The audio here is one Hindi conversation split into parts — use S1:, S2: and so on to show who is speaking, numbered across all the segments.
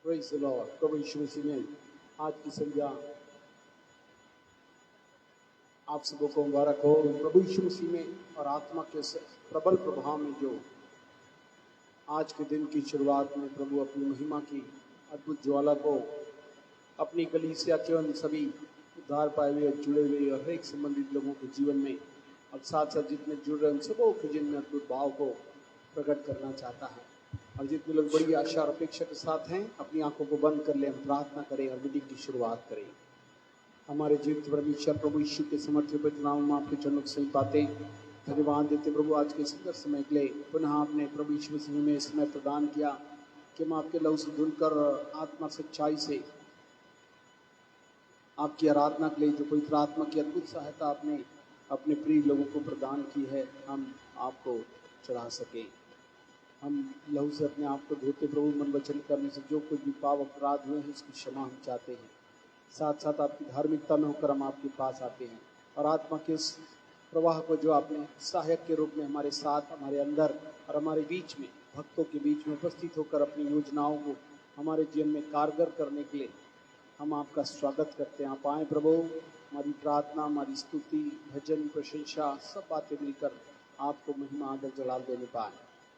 S1: Praise the Lord. प्रभु यीशु मसीह में आज की संध्या आप सबों को मुबारक हो। प्रभु यीशु मसीह में और आत्मा के प्रबल प्रभाव में जो आज के दिन की शुरुआत में प्रभु अपनी महिमा की अद्भुत ज्वाला को अपनी कलीसिया के उन सभी उद्धार पाए हुए, जुड़े हुए और हर एक संबंधित लोगों के जीवन में और साथ साथ जितने जुड़ रहे उन सबों के जिनमें अद्भुत भाव को प्रकट करना चाहता है। और जितने लोग बड़ी आशा और अपेक्षा के साथ हैं, अपनी आंखों को बंद कर लें, हम प्रार्थना करें और मीटिंग की शुरुआत करें। हमारे जीवित परमेश्वर प्रभु यीशु के समर्थित पवित्र नाम में आपके चरणों को सही पाते धन्यवाद देते प्रभु आज के सुंदर समय के लिए पुनः आपने प्रभु यीशु मसीह में समय प्रदान किया कि हम आपके लहू से धुलकर आत्मा सच्चाई से आपकी आराधना के लिए जो पवित्र आत्मा की अद्भुत सहायता आपने अपने प्रिय लोगों को प्रदान की है, हम आपको चढ़ा सकें। हम लहू से अपने आप को धोते प्रभु मन वचन करने से जो कुछ भी पाप अपराध हुए हैं उसकी क्षमा हम चाहते हैं। साथ साथ आपकी धार्मिकता में होकर हम आपके पास आते हैं और आत्मा के इस प्रवाह को जो आपने सहायक के रूप में हमारे साथ, हमारे अंदर और हमारे बीच में, भक्तों के बीच में उपस्थित होकर अपनी योजनाओं को हमारे जीवन में कारगर करने के लिए हम आपका स्वागत करते हैं। आप आए प्रभु, हमारी प्रार्थना, हमारी स्तुति, भजन, प्रशंसा सब बातें मिलकर आपको महिमा आदर जलाल देने पाए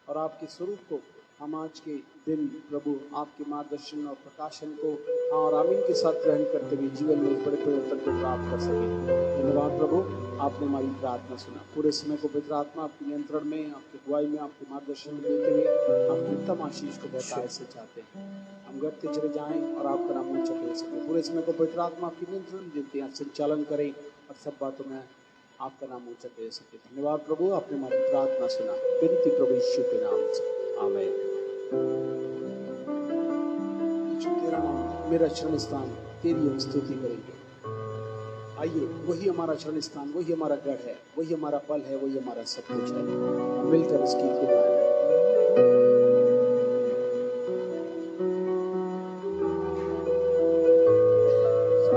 S1: और आपके स्वरूप को हम आज के दिन प्रभु आपके मार्गदर्शन और प्रकाशन को और आमीन के साथ ग्रहण करते हुए जीवन में बड़े परिवर्तन को प्राप्त कर सकें। धन्यवाद प्रभु, आपने हमारी प्रार्थना सुना। पूरे समय को पवित्र आत्मा आपके नियंत्रण में, आपके अगुवाई में, आपके मार्गदर्शन में देते हुए आपके उत्तम आशीष को बता ऐसे चाहते हैं। हम घटते चले जाएं और आपका नाम ऊंचा कर सकें। पूरे समय को पवित्र आत्मा आपके नियंत्रण में देते हैं, संचालन करें और सब बातों में आपका नाम ऊंचा कर सके। धन्यवाद प्रभु, आपने हमारी प्रार्थना सुना। विनती प्रभु यीशु के नाम से, आमीन। तेरा नाम मेरा शरण स्थान, तेरी हम स्तुति करेंगे। आइए, वही हमारा शरण स्थान, वही हमारा गढ़ है, वही हमारा बल है, वही हमारा सब कुछ है। मिलकर इसकी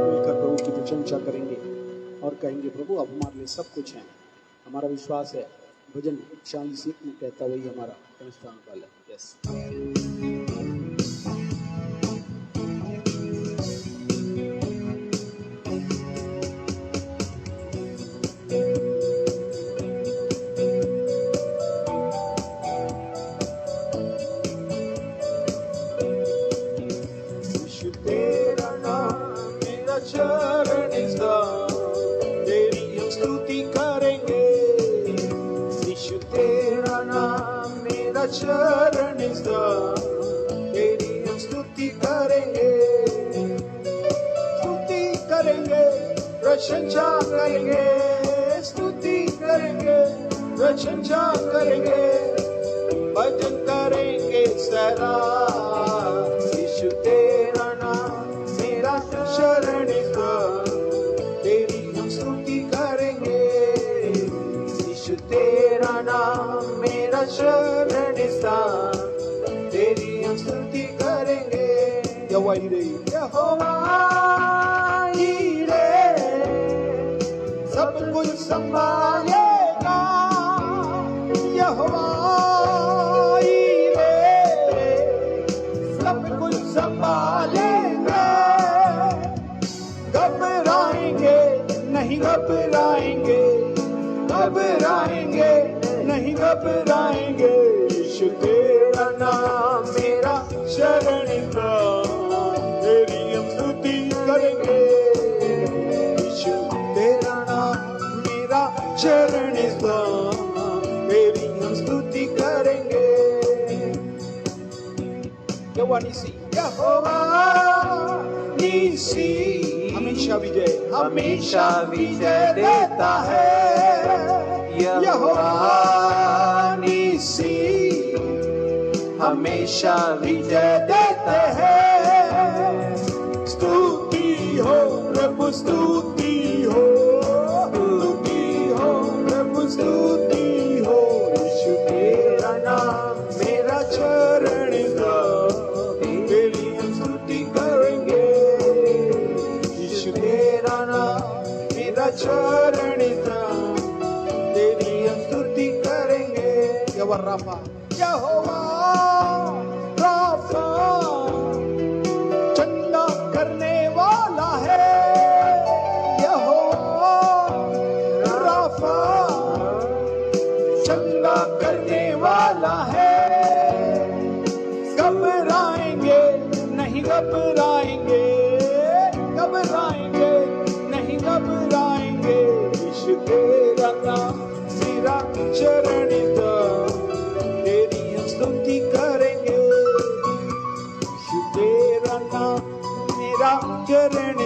S1: मिलकर प्रभु की प्रशंसा करेंगे और कहेंगे प्रभु अब हमारे लिए सब कुछ है। हमारा विश्वास है भजन 40 में कहता वही हमारा शरण वाला है। यस,
S2: शरण तेरी हम स्तुति करेंगे, स्तुति करेंगे, प्रशंसा करेंगे, स्तुति करेंगे, प्रशंसा करेंगे, भजन करेंगे सदा। यीशु तेरा नाम मेरा शरण तेरी हम स्तुति करेंगे। यीशु तेरा नाम मेरा शरण तेरी हम स्तुति करेंगे। यहोवा हीरे सब कुछ संभालेगा, यहोवा हीरे सब कुछ संभालेगा। घबराएंगे नहीं, घबराएंगे, घबराएंगे नहीं, घबराएंगे। यीशु तेरा नाम मेरा शरण तेरी हम स्तुति करेंगे। यीशु तेरा नाम मेरा शरण तेरी हम स्तुति करेंगे। यहोवा निसी, यहोवा निसी हमेशा विजय, हमेशा विजय देता है। यहोवा निसी हमेशा विजय देते हैं। स्तुति हो प्रभु, स्तुति हो, स्तुति हो प्रभु, स्तुति हो। यीशु तेरा नाम मेरा शरण तेरी हम स्तुति करेंगे। यीशु तेरा नाम मेरा शरण तेरी हम स्तुति करेंगे। यहोवा राफा, यहोवा राफा
S1: घबराएंगे, घबराएंगे, नहीं घबराएंगे। यीशु तेरा नाम मेरा चरण तेरी हम स्तुति करेंगे। यीशु तेरा नाम मेरा चरण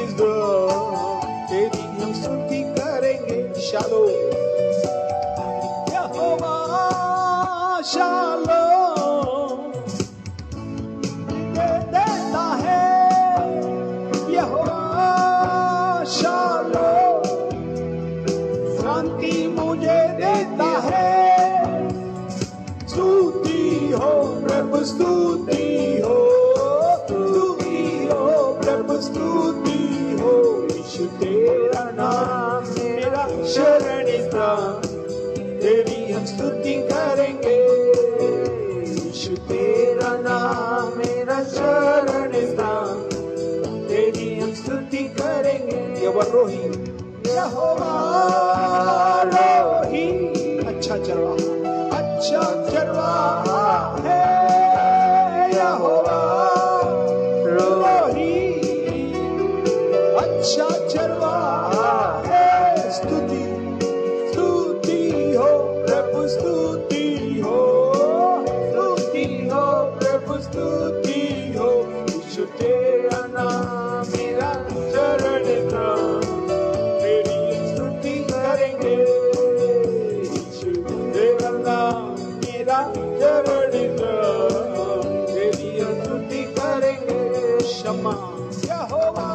S1: तेरी हम स्तुति करेंगे। शालोम यहोवा शालोम देता है, यहोवा शालोम शांति मुझे देता है। स्तुति हो प्रभु स्तुति हो, स्तुति हो प्रभु स्तुति हो। यीशु तेरा नाम मेरा शरण तेरी हम स्तुति करेंगे। यीशु तेरा नाम मेरा शरण तेरी हम स्तुति करेंगे। यहोवा रोही, यहोवा रोही, अच्छा चरवाहा, अच्छा चरवाहा है। यहोवा रोही, अच्छा चरवाहा है। स्तुति स्तुति हो प्रभु स्तुति हो, स्तुति हो प्रभु स्तुति हो। यीशु तेरा नाम मेरा चरण तेरी स्तुति करेंगे। यीशु तेरा नाम मेरा चरण तेरी स्तुति करेंगे। शम्मा यहोवा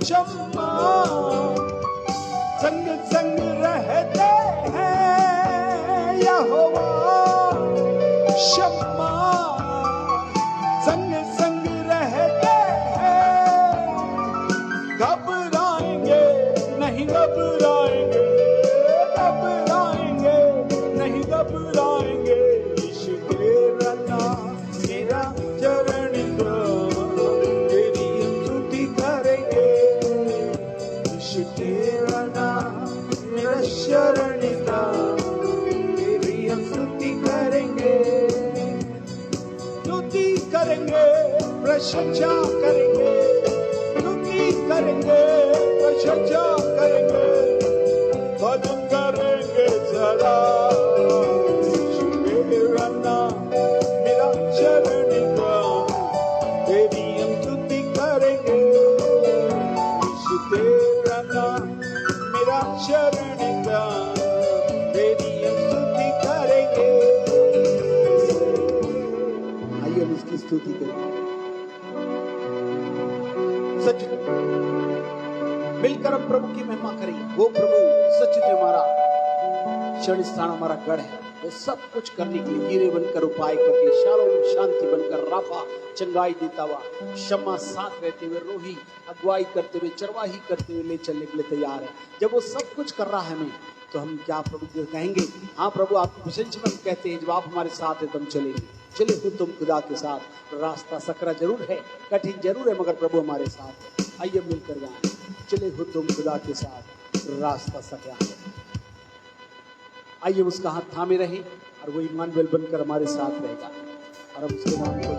S1: शम्मा संग संग रहते हैं। यहोवा शम्मा संग संग रहते हैं। घबराएंगे नहीं घबराएंगे, घबराएंगे नहीं घबराएंगे। यीशु तेरा नाम मेरा चरण तेरी हम स्तुति करेंगे। यीशु तेरा नाम मेरा शरण तेरी हम स्तुति करेंगे। स्तुति करेंगे, प्रशंसा करेंगे, स्तुति करेंगे, प्रशंसा करेंगे, भजन करेंगे सदा। यीशु तेरा नाम मेरा शरण तेरी हम स्तुति करेंगे। यीशु तेरा नाम मेरा शरण तेरी हम स्तुति करेंगे। आइए हम इसकी स्तुति करें। सच मिलकर हम प्रभु की महिमा करें। वो प्रभु सच में हमारा क्षण स्थान, हमारा गढ़ है। वो सब कुछ करने के लिए हीरे बनकर उपाय करके, शालोम शांति बनकर, राफा चंगाई देता हुआ, शम्मा साथ रहते हुए, रोही अगुवाई करते हुए, चरवाही करते हुए ले चलने के लिए तैयार है। जब वो सब कुछ कर रहा है हमें, तो हम क्या प्रभु कहेंगे? हाँ प्रभु, आपकी प्रशंसा में कहते हैं जब आप हमारे साथ है तो हम चलेंगे। चले हो तुम खुदा के साथ। रास्ता सकरा जरूर है, कठिन जरूर है, मगर प्रभु हमारे साथ है। आइए मिलकर गाएं, चले हो तुम खुदा के साथ, रास्ता सकरा है। आइए उसका हाथ थामे रहे और वो इमानुएल बनकर हमारे साथ रहेगा और हम उसके नाम को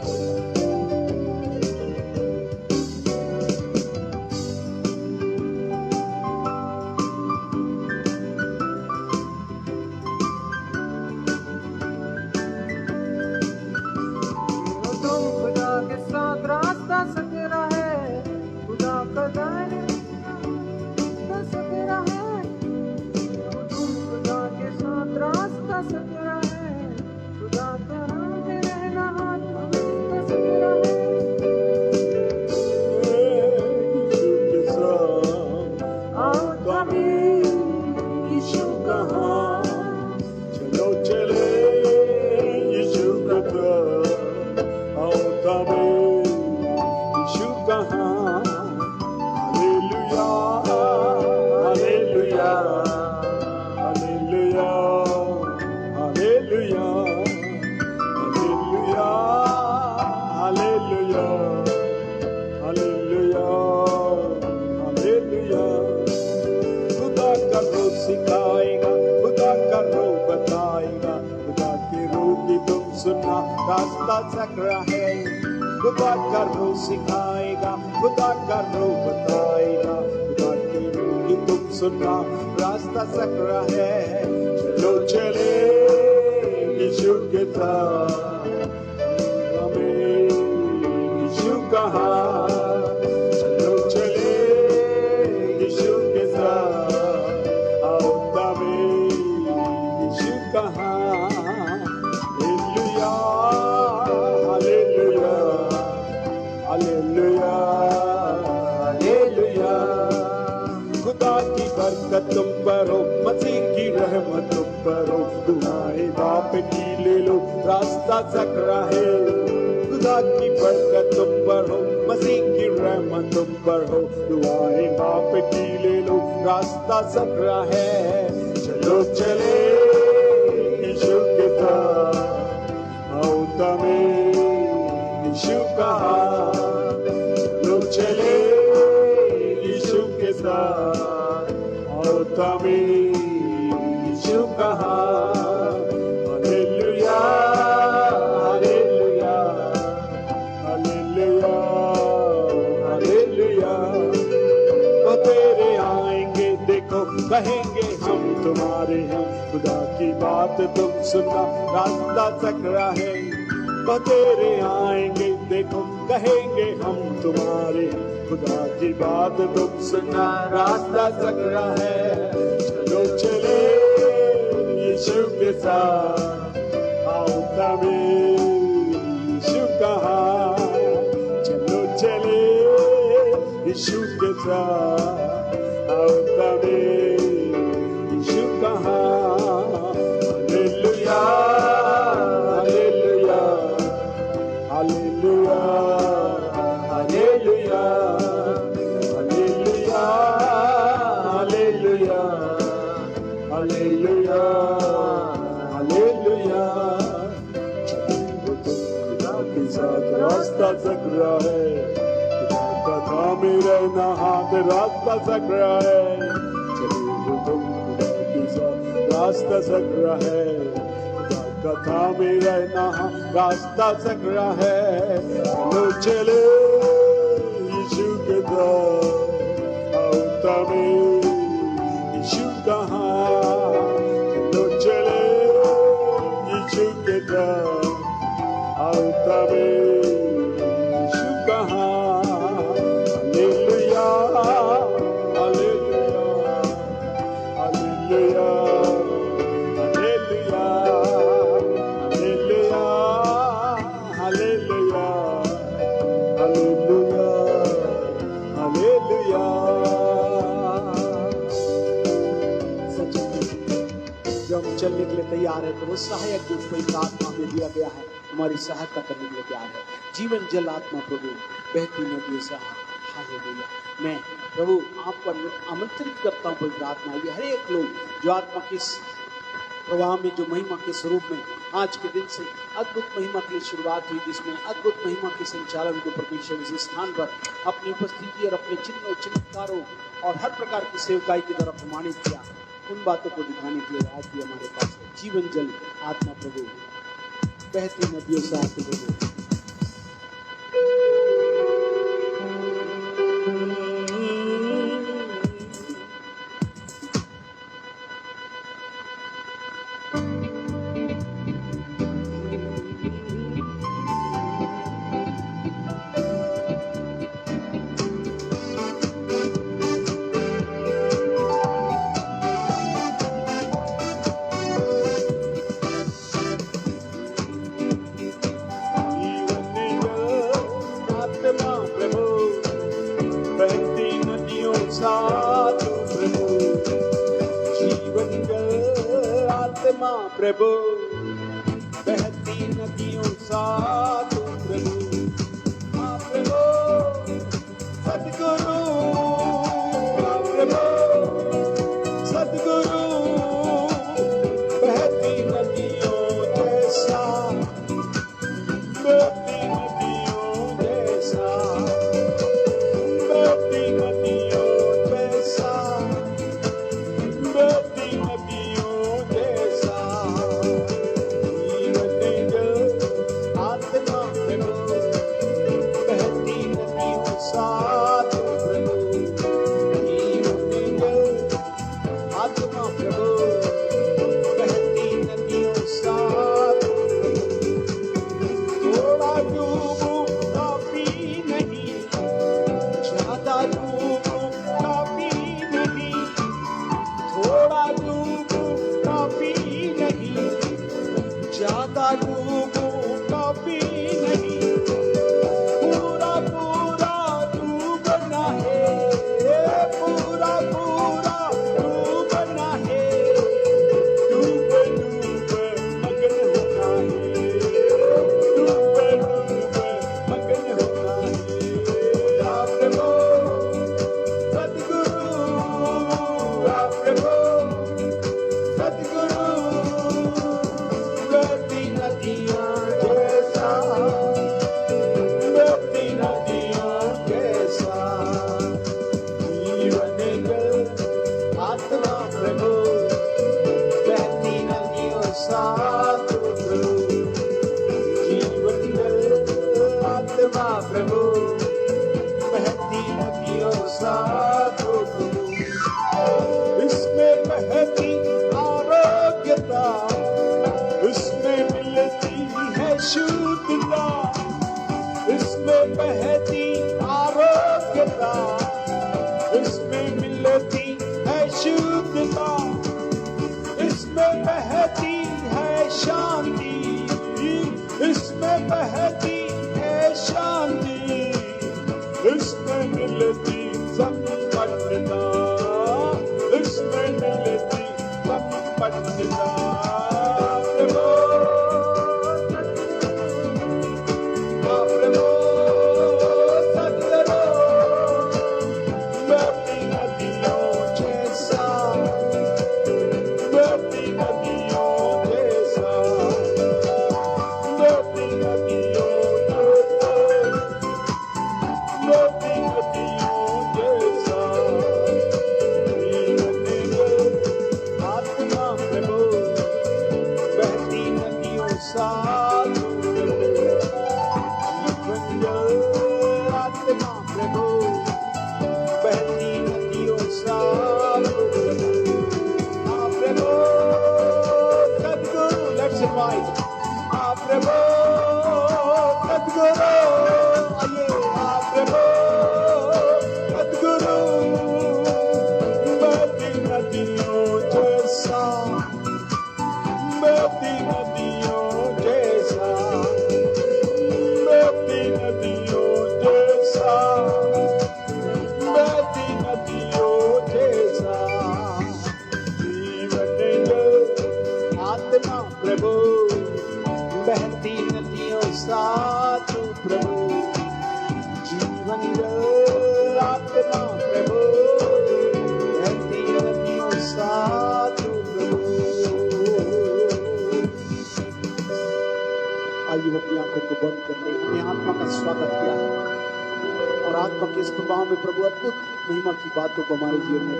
S1: रास्ता सकरा है,
S2: खुदा का रूह सिखाएगा, खुदा का रूह बताएगा, खुदा के रूह की तुम सुनना रास्ता सकरा है। चलो चले यीशु के साथ, हमें यीशु कहा, चलो चले यीशु के साथ, आओ हमें यीशु कहा। Hallelujah hallelujah hallelujah hallelujah. खुदा की बरकत तुम पर हो, मसीह की रहमत तुम पर हो, दुआएं बाप की ले लो रास्ता सकरा है। खुदा की बरकत तुम पर हो, मसीह की रहमत तुम पर हो, दुआएं बाप की ले लो रास्ता सकरा है। चलो चले यीशु के साथ, आओ तमें यीशु कहा, चलो चले यीशु के साथ, आओ तमें यीशु कहा। Hallelujah hallelujah hallelujah hallelujah. वो तेरे आएंगे देखो, कहेंगे हम तुम्हारे हैं, खुदा की बात तुम सुनना रास्ता सकरा है। वो तेरे आएंगे देखो, कहेंगे हम तुम्हारे हैं, खुदा की बात तुम सुनना रास्ता सकरा है। चलो चले यीशु के साथ, आओ तमें यीशु कहा, चलो चले यीशु के साथ, आओ तमें यीशु कहा। Hallelujah hallelujah hallelujah hallelujah hallelujah hallelujah hallelujah hallelujah. चलो तुम खुदा के साथ रास्ता सकरा है, खुदा का थामे रहना हाथ रास्ता सकरा है। चलो तुम खुदा के साथ रास्ता सकरा है, खुदा का थामे रहना रास्ता सकरा है। चलो चले यीशु के साथ, आओ तमें यीशु कहा, चलो चले यीशु के साथ, आओ तमें यीशु कहा। Hallelujah hallelujah hallelujah hallelujah hallelujah hallelujah hallelujah hallelujah.
S1: जब हम चलने के लिए तैयार है तो वो सहायक जो पवित्र आत्मा में दिया गया है हमारी सहायता करने के लिए तैयार है। जीवन जल आत्मा प्रभु बहती नदियों से हालेलुया। मैं प्रभु आपको आमंत्रित करता हूँ पवित्र आत्मा, ये हर एक लोग जो आत्मा की प्रवाह में, जो महिमा के स्वरूप में आज के दिन से अद्भुत महिमा की शुरुआत हुई, जिसमें अद्भुत महिमा के संचालन को परमेश्वर इस स्थान पर अपनी उपस्थिति और अपने चिन्हों चमत्कारों और हर प्रकार की सेवकाई की तरफ प्रमाणित किया, उन बातों को दिखाने के लिए आज भी हमारे पास है जीवन जल आत्मा प्रभु बहती नदियों से आते प्रभु। प्रभु बहती नदियों सा तू प्रभु, हाँ प्रभु सद्गुरु, हाँ प्रभु सद्गुरु, बहती नदियों जैसा, बहती नदियों जैसा, बहती नदियों जैसा, बहती नदियों जैसा।
S2: आत्मा प्रभु बहती नदियों सा तू प्रभु, इसमें बहती आरोग्यता, इसमें मिलती है शुद्धता, इसमें बहती आरोग्यता, इसमें मिलती है शुद्धता, इसमें बहती है शांति, इसमें बहती है शांति, इसमें मिलती संपन्नता, इसमें मिलती संपन्नता। प्रभु सत्करो बहती नदियों जैसा, बहती नदियों जैसा, बहती नदियों जैसा, बहती नदियों जैसा, जीवन जल आत्मा प्रभु बहती नदियों सा आत्मा प्रभु बहती नदियों सा प्रभु सद्गुरु, लेट्स इनवाइट प्रभु सद्गुरु, आइए प्रभु सद्गुरु बहती नदियों जैसा, बहती नदियों जैसा, बहती नदियों जैसा, बहती नदियों जैसा, जीवन जल आत्मा प्रभु बहती नदियों सा तू प्रभु, जीवन जल आत्मा प्रभु बहती नदियों सा तू प्रभु। आइए अपनी आंखों को बंद कर ले। हमने आत्मा का स्वागत किया और आत्मा के इस प्रभाव में प्रभु अद्भुत महिमा की बातों को हमारे जीवन में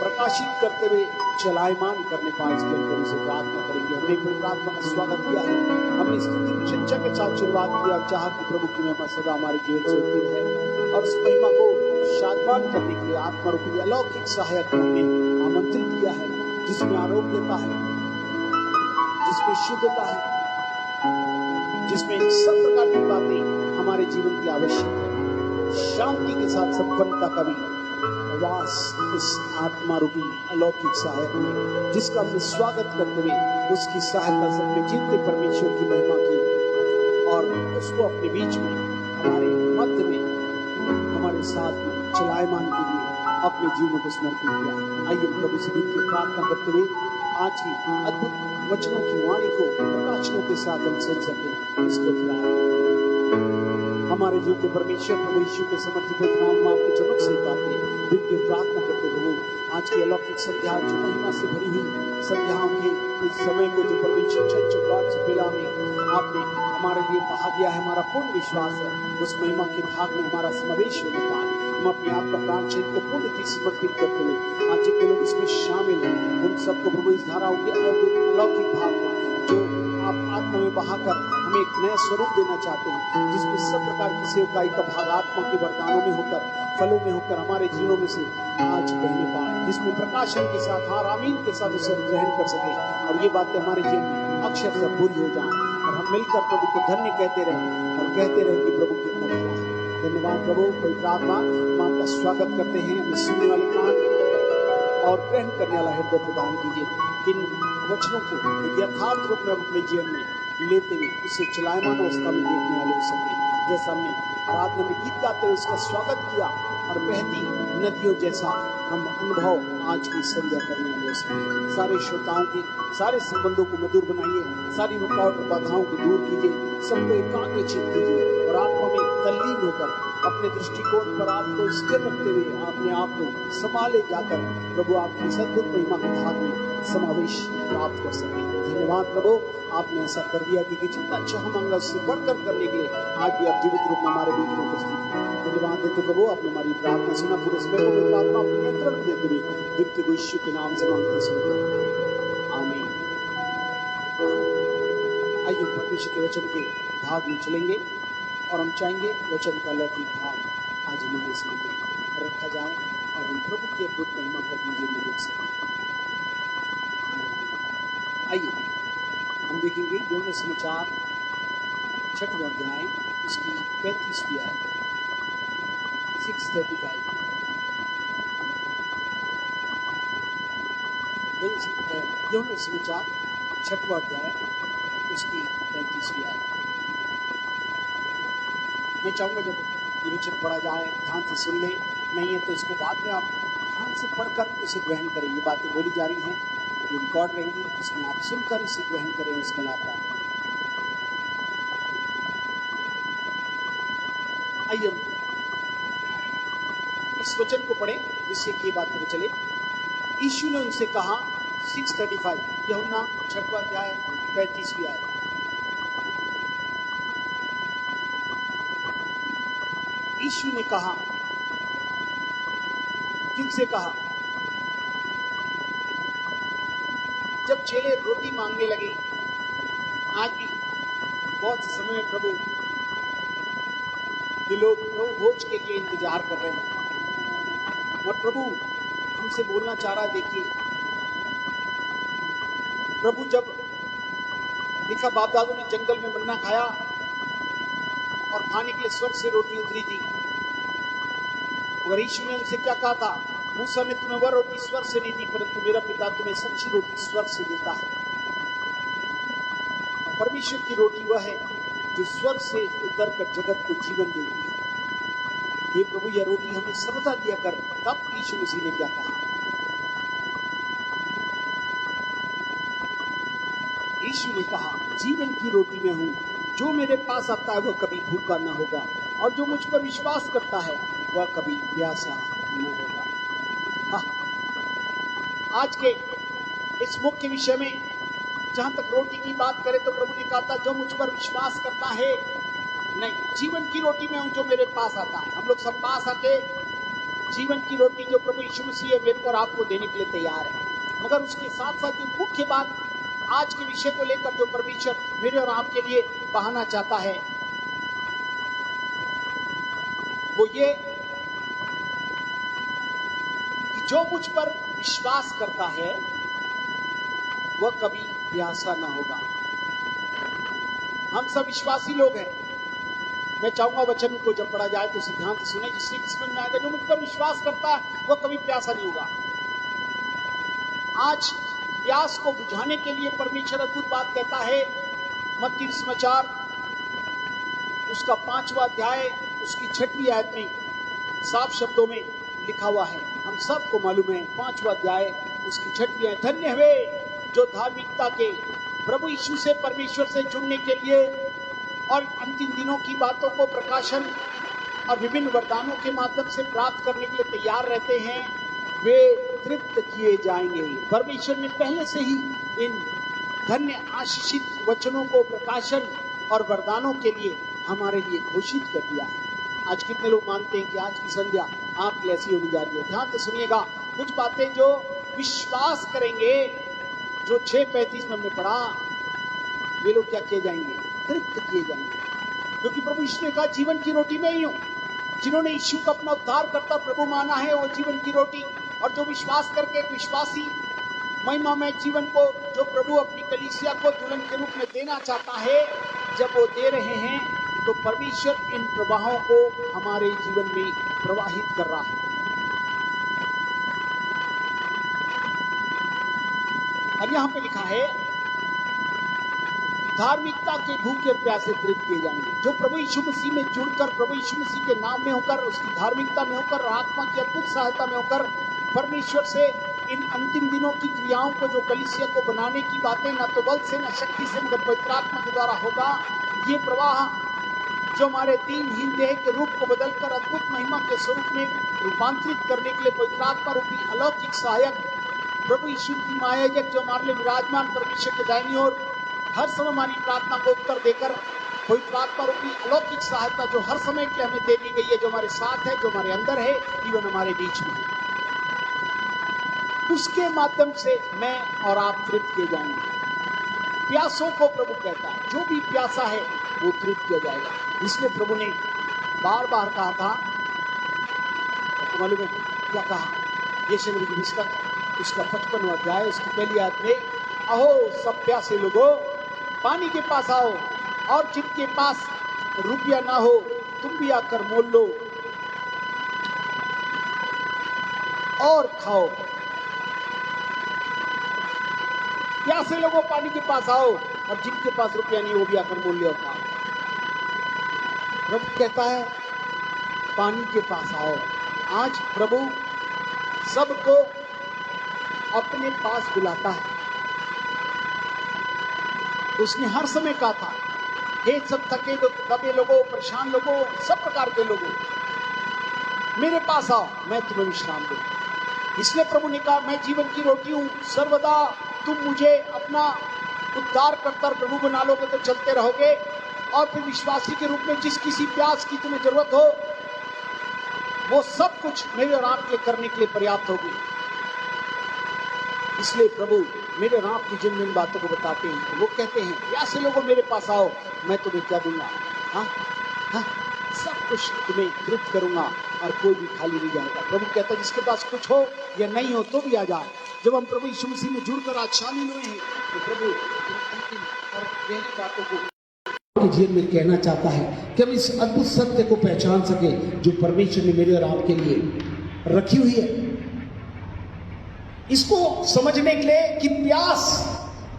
S2: प्रकाशित करते हुए चलायमान करने पाए इसके प्रभु से प्रार्थना करेंगे। हमने पवित्र आत्मा का स्वागत किया है, हमने स्तुति प्रशंसा के साथ शुरुआत किया और चाहा कि प्रभु की महिमा सदा हमारे जीवन से होती रहे और उस महिमा को शादमान करने के लिए आत्मा रूपी अलौकिक सहायक को हमने आमंत्रित किया है, जिसमें आरोग्यता है, जिसमें शुद्धता है, जिसमें सब प्रकार की बातें हमारे जीवन की आवश्यक है, शांति के साथ संपन्नता का भी वास इस आत्मा रूपी अलौकिक सहायक में, जिसका हमने स्वागत करते हुए उसकी सहायता से अपने जीवते परमेश्वर की महिमा की और उसको अपने बीच में, हमारे मध्य में, हमारे साथ में चलायमान के लिए अपने जीवन को समर्पित किया। आइए प्रभु से विनती प्रार्थना करते हुए आज की अद्भुत वचनों की वाणी को प्रकाशनों के साथ हम सुन सकें, इसको प्रार्थना। हमारे जीवन के परमेश्वर प्रभु यीशु के समर्पित नाम में आपके चमक से पाते विनती प्रार्थना करते प्रभु आज की अलौकिक संध्या जो महिमा से भरी हुई संध्याओं के इस समय को जो परमेश्वर छठ बात से पहला में आपने हमारे लिए कहा गया है, हमारा पूर्ण विश्वास है उस महिमा के भाग में हमारा समावेश होने पाए। हम अपने आप का प्राण क्षेत्र को पूर्ण की समर्पित करते हुए आज जितने लोग इसमें शामिल हैं उन सबको प्रभु इस धाराओं के अलौकिक भाग में जो आप आत्मा में बहाकर हमें एक नया स्वरूप देना चाहते हैं, जिसमें सब प्रकार की सेवकाई का भाग आत्मा के वरदानों में होकर, फलों में होकर हमारे जीवनों में से आज बहने पाए, जिसमें प्रकाशन के साथ हाँ आमीन के साथ उसे ग्रहण कर सके और ये बातें हमारे जीवन में अक्षर से पूरी हो जाएं और हम मिलकर प्रभु को धन्य कहते रहें और कहते रहें कि प्रभु कितना बड़ा है। धन्यवाद प्रभु। पवित्र आत्मा हम आपका स्वागत करते हैं, हमें सुनने वाले कान और ग्रहण करने वाला हृदय प्रदान कीजिए, किन वचनों को यथार्थ रूप में अपने जीवन में लेते हुए उसे चलायमान अवस्था में देखने वाले हो सके। जैसा हमने आराधना में गीत गाते हुए उसका स्वागत किया और बहती नदियों जैसा हम अनुभव आज की संध्या करने वाले हो सके। सारे श्रोताओं के सारे संबंधों को मधुर बनाइए, सारी रुकावट और बाधाओं को दूर कीजिए, सबको एकाग्र चित्त कीजिए और आत्मा में तल्लीन होकर अपने दृष्टिकोण पर आपको स्थिर रखते हुए अपने आप को संभाले जाकर प्रभु आपकी सद्भुत महिमा के भाग में समावेश प्राप्त कर सके। धन्यवाद प्रभु, आपने ऐसा कर दिया कि जितना अच्छा हम मांगा उससे बढ़कर करने के लिए आज भी आप जीवित रूप में हमारे बीच में उपस्थित हैं। धन्यवाद देते प्रभु, आपने हमारी प्रार्थना सुना, पूरे समय को प्रार्थना अपने नियंत्रण में देते हुए दिव्य यीशु के नाम से मांगते सुनते आमीन। आइए परमेश्वर के वचन के भाग में चलेंगे
S1: और हम चाहेंगे वचन का लौकिक भाव आज हमारे सामने रखा जाए और हम प्रभु की अद्भुत महिमा को अपने जीवन में देख सकें। आइए हम देखेंगे यूहन्ना समाचार 6वां अध्याय इसकी 35वीं आयत 6:35। यूहन्ना समाचार 6वां अध्याय उसकी 35वीं आयत। मैं चाहूँगा जब ये वचन पढ़ा जाए ध्यान से सुन लें, नहीं है तो इसको बाद में आप ध्यान से पढ़कर उसे ग्रहण करें। ये बातें बोली जा रही हैं, ये रिकॉर्ड रहेंगी, जिसमें आप सुनकर इसे ग्रहण करें इसका लाभ पाएं। आइए हम इस वचन को पढ़ें जिससे कि ये बात पता चले। यीशु ने उनसे कहा 6:35 यूहन्ना 6वां अध्याय 35वीं आयत। यीशु ने कहा, किनसे कहा? जब चेले रोटी मांगने लगे, आज भी बहुत से समय में प्रभु के लोग प्रभु भोज के लिए इंतजार कर रहे हैं और प्रभु हमसे बोलना चाह रहा है। देखिए प्रभु जब देखा बाप दादों ने जंगल में मन्ना खाया और खाने के लिए स्वर्ग से रोटी उतरी थी, और यीशु ने उनसे क्या कहा था? मूसा ने तुम्हें वह रोटी स्वर्ग से नहीं दी, परंतु मेरा पिता तुम्हें सच्ची रोटी स्वर्ग से देता है। परमेश्वर की रोटी वह है जो स्वर्ग से उतर कर जगत को जीवन देती है। हे प्रभु, यह रोटी हमें सर्वदा दिया कर। तब यीशु मसीह ने क्या कहा? यीशु ने कहा, जीवन की रोटी मैं हूं, जो मेरे पास आता है वह कभी भूखा न होगा, और जो मुझ पर विश्वास करता है वह कभी प्यासा न होगा। आज के इस मुख्य विषय में जहां तक रोटी की बात करें तो प्रभु ने कहा था, जो मुझ पर विश्वास करता है, नहीं, जीवन की रोटी मैं हूं जो मेरे पास आता है। हम लोग सब पास आके जीवन की रोटी जो प्रभु यीशु मसीह है मेरे को और आपको देने के लिए तैयार है। मगर उसके साथ साथ जो मुख्य बात आज के विषय को लेकर जो परमेश्वर मेरे और आपके लिए बहाना चाहता है वो ये कि जो मुझ पर विश्वास करता है वह कभी प्यासा ना होगा। हम सब विश्वासी लोग हैं। मैं चाहूंगा वचन को जब पढ़ा जाए तो उसे ध्यान से सुने, जिससे समझ में आएगा जो मुझ पर विश्वास करता है वह कभी प्यासा नहीं होगा। आज प्यास को बुझाने के लिए परमेश्वर अद्भुत बात कहता है। मत्ती समाचार उसका 5वां अध्याय उसकी 6वीं आयत में साफ शब्दों में लिखा हुआ है, हम सबको मालूम है। 5वां अध्याय उसकी 6वीं आयत, धन्य वे जो धार्मिकता के प्रभु यीशु से परमेश्वर से जुड़ने के लिए और अंतिम दिनों की बातों को प्रकाशन और विभिन्न वरदानों के माध्यम से प्राप्त करने के लिए तैयार रहते हैं, वे तृप्त किए जाएंगे। परमेश्वर ने पहले से ही इन धन्य आशीषित वचनों को प्रकाशन और वरदानों के लिए हमारे लिए घोषित कर दिया है। आज कितने लोग मानते हैं कि आज की संध्या आपकी ऐसी होने जा रही है? ध्यान से सुनिएगा, कुछ बातें जो विश्वास करेंगे, जो 6:35 में हमने पढ़ा, वे लोग क्या किए जाएंगे? तृप्त किए जाएंगे। क्योंकि प्रभु यीशु ने कहा, जीवन की रोटी मैं ही हूँ। जिन्होंने यीशु को अपना उद्धार करता प्रभु माना है वो जीवन की रोटी, और जो विश्वास करके एक विश्वासी महिमा में जीवन को जो प्रभु अपनी कलीसिया को दुल्हन के रूप में देना चाहता है, जब वो दे रहे हैं तो परमेश्वर इन प्रवाहों को हमारे जीवन में प्रवाहित कर रहा है। और यहाँ पे लिखा है, धार्मिकता के भूखे और प्यासे तृप्त किए जाएंगे। जो प्रभु यीशु मसीह में जुड़कर, प्रभु यीशु मसीह के नाम में होकर, उसकी धार्मिकता में होकर, आत्मा की अद्भुत सहायता में होकर परमेश्वर से इन अंतिम दिनों की क्रियाओं को, जो कलीसिया को बनाने की बातें, न तो बल से न शक्ति से मगर पवित्र आत्मा के द्वारा होगा। ये प्रवाह जो हमारे दीनहीन देह के रूप को बदलकर अद्भुत महिमा के स्वरूप में रूपांतरित करने के लिए पवित्र आत्मा रूपी अलौकिक सहायक प्रभु यीशु की महायाजक जो हमारे लिए विराजमान परमेश्वर के दाहिनी ओर हर समय हमारी प्रार्थना को उत्तर देकर पवित्र आत्मा रूपी अलौकिक सहायता जो हर समय के हमें दे दी गई है, जो हमारे साथ है, जो हमारे अंदर है, इवन हमारे बीच में है, उसके माध्यम से मैं और आप तृप्त किए जाएंगे। प्यासों को प्रभु कहता है, जो भी प्यासा है वो तृप्त किया जाएगा। इसलिए प्रभु ने बार बार कहा था, आपको मालूम है क्या कहा? यशायाह नबी की पुस्तक उसका 55वां अध्याय उसकी पहली आयत में, अहो सब प्यासे लोगों, पानी के पास आओ, और जिनके पास रुपया ना हो तुम भी आकर मोल लो और खाओ। प्यासे लोगों पानी के पास आओ, और जिनके पास रुपया नहीं वो भी आकर मोल ले और खाओ। प्रभु कहता है पानी के पास आओ। आज प्रभु सबको अपने पास बुलाता है। उसने हर समय कहा था, हे सब थके दबे लोगों, परेशान लोगों, सब प्रकार के लोगों, मेरे पास आओ, मैं तुम्हें विश्राम दूंगा। इसलिए प्रभु ने कहा, मैं जीवन की रोटी हूं, सर्वदा तुम मुझे अपना उद्धार करता प्रभु बना लोगे तो चलते रहोगे, और फिर विश्वासी के रूप में जिस किसी प्यास की तुम्हें जरूरत हो वो सब कुछ मेरे और आपके करने के लिए पर्याप्त होगी। इसलिए प्रभु मेरे और आपकी जिन जिन बातों को बताते हैं, वो कहते हैं प्यासे लोगों मेरे पास आओ, मैं तुम्हें क्या दूंगा? हाँ हाँ, सब कुछ तुम्हें तृप्त करूंगा और कोई भी खाली नहीं जाएगा। प्रभु कहता है जिसके पास कुछ हो या नहीं हो तो भी आ जाए। जब हम प्रभु यीशु मसीह में जुड़कर आज शामिल हुए हैं तो प्रभु और गहरी बातों को के जीवन में कहना चाहता है कि हम इस अद्भुत सत्य को पहचान सके जो परमेश्वर ने मेरे और आपके लिए रखी हुई है। इसको समझने के लिए कि प्यास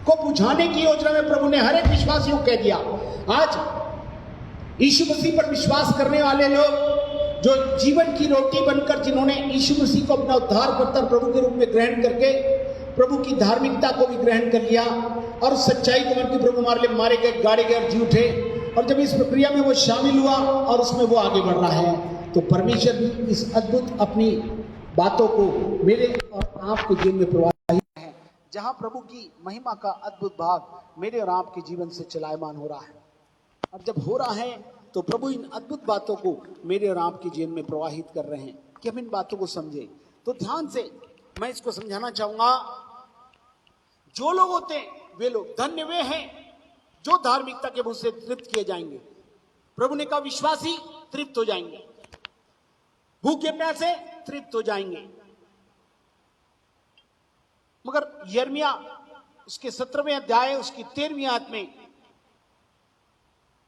S1: को बुझाने की योजना में प्रभु ने हर एक विश्वासी को कह दिया। आज यीशु मसीह पर विश्वास करने वाले लोग जो जीवन की रोटी बनकर, जिन्होंने यीशु मसीह को अपना उद्धारकर्ता प्रभु के रूप में ग्रहण करके प्रभु की धार्मिकता को भी ग्रहण कर लिया और सच्चाई को मन की प्रभु हमारे लिए मारे गए, गाड़े गए और जी उठे, और जब इस प्रक्रिया में वो शामिल हुआ और उसमें वो आगे बढ़ रहा है, तो परमेश्वर भी इस अद्भुत अपनी बातों को मेरे और आपके जीवन में प्रवाहित है, जहां प्रभु की महिमा का अद्भुत भाग मेरे और आपके जीवन से चलायमान हो रहा है। और जब हो रहा है तो प्रभु इन अद्भुत बातों को मेरे और आपके जीवन में प्रवाहित कर रहे हैं कि हम इन बातों को समझें। तो ध्यान से मैं इसको समझाना चाहूंगा। जो लोग होते हैं वे लोग धन्य वे हैं जो धार्मिकता के भूख से तृप्त किए जाएंगे। प्रभु ने कहा विश्वासी तृप्त हो जाएंगे, भूखे प्यासे तृप्त हो जाएंगे। मगर यिर्मयाह उसके 17वें अध्याय उसकी 13वीं आयत में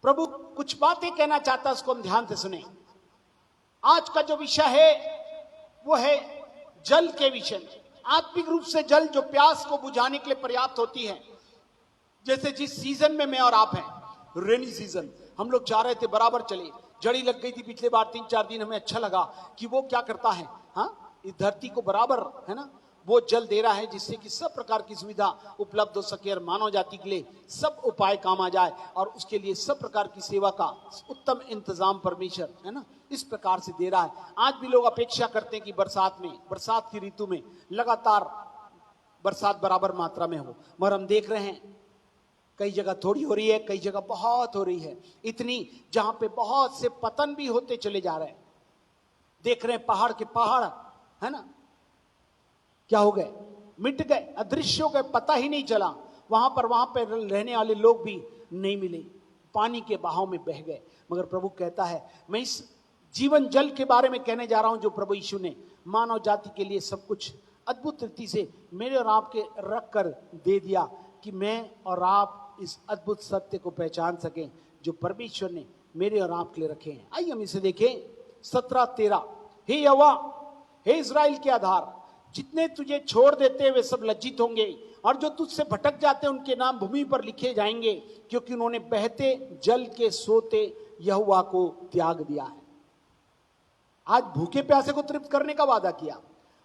S1: प्रभु कुछ बातें कहना चाहता है, उसको हम ध्यान से सुने। आज का जो विषय है वो है जल के विषय में। आत्मिक रूप से जल जो प्यास को बुझाने के लिए पर्याप्त होती है। जैसे जिस सीजन में मैं और आप हैं, रेनी सीजन, हम लोग चाह रहे थे बराबर चले, जड़ी लग गई थी पिछले बार 3-4 दिन, हमें अच्छा लगा कि वो क्या करता है, हाँ, इस धरती को बराबर है ना वो जल दे रहा है जिससे कि सब प्रकार की सुविधा उपलब्ध हो सके और मानव जाति के लिए सब उपाय काम आ जाए, और उसके लिए सब प्रकार की सेवा का उत्तम इंतजाम परमेश्वर है ना इस प्रकार से दे रहा है। आज भी लोग अपेक्षा करते हैं कि बरसात में, बरसात की ऋतु में लगातार बरसात बराबर मात्रा में हो, मगर हम देख रहे हैं कई जगह थोड़ी हो रही है, कई जगह बहुत हो रही है, इतनी जहां पे बहुत से पतन भी होते चले जा रहे हैं। देख रहे हैं पहाड़ के पहाड़ है ना क्या हो गए, मिट गए, अदृश्य हो गए, पता ही नहीं चला। वहां पर रहने वाले लोग भी नहीं मिले, पानी के बहाव में बह गए। मगर प्रभु कहता है मैं इस जीवन जल के बारे में कहने जा रहा हूं जो प्रभु यीशु ने मानव जाति के लिए सब कुछ अद्भुत रीति से मेरे और आपके रख कर दे दिया कि मैं और आप इस अद्भुत सत्य को पहचान सकें जो परमेश्वर ने मेरे और आपके लिए रखे हैं। आइए हम इसे देखें। 17-13, हे यहोवा, हे इस्राएल के आधार, जितने तुझे छोड़ देते वे सब लज्जित होंगे, और जो तुझसे भटक जाते उनके नाम भूमि पर लिखे जाएंगे, क्योंकि उन्होंने बहते जल के सोते यहोवा को त्याग दिया है। आज भूखे प्यासे को तृप्त करने का वादा किया।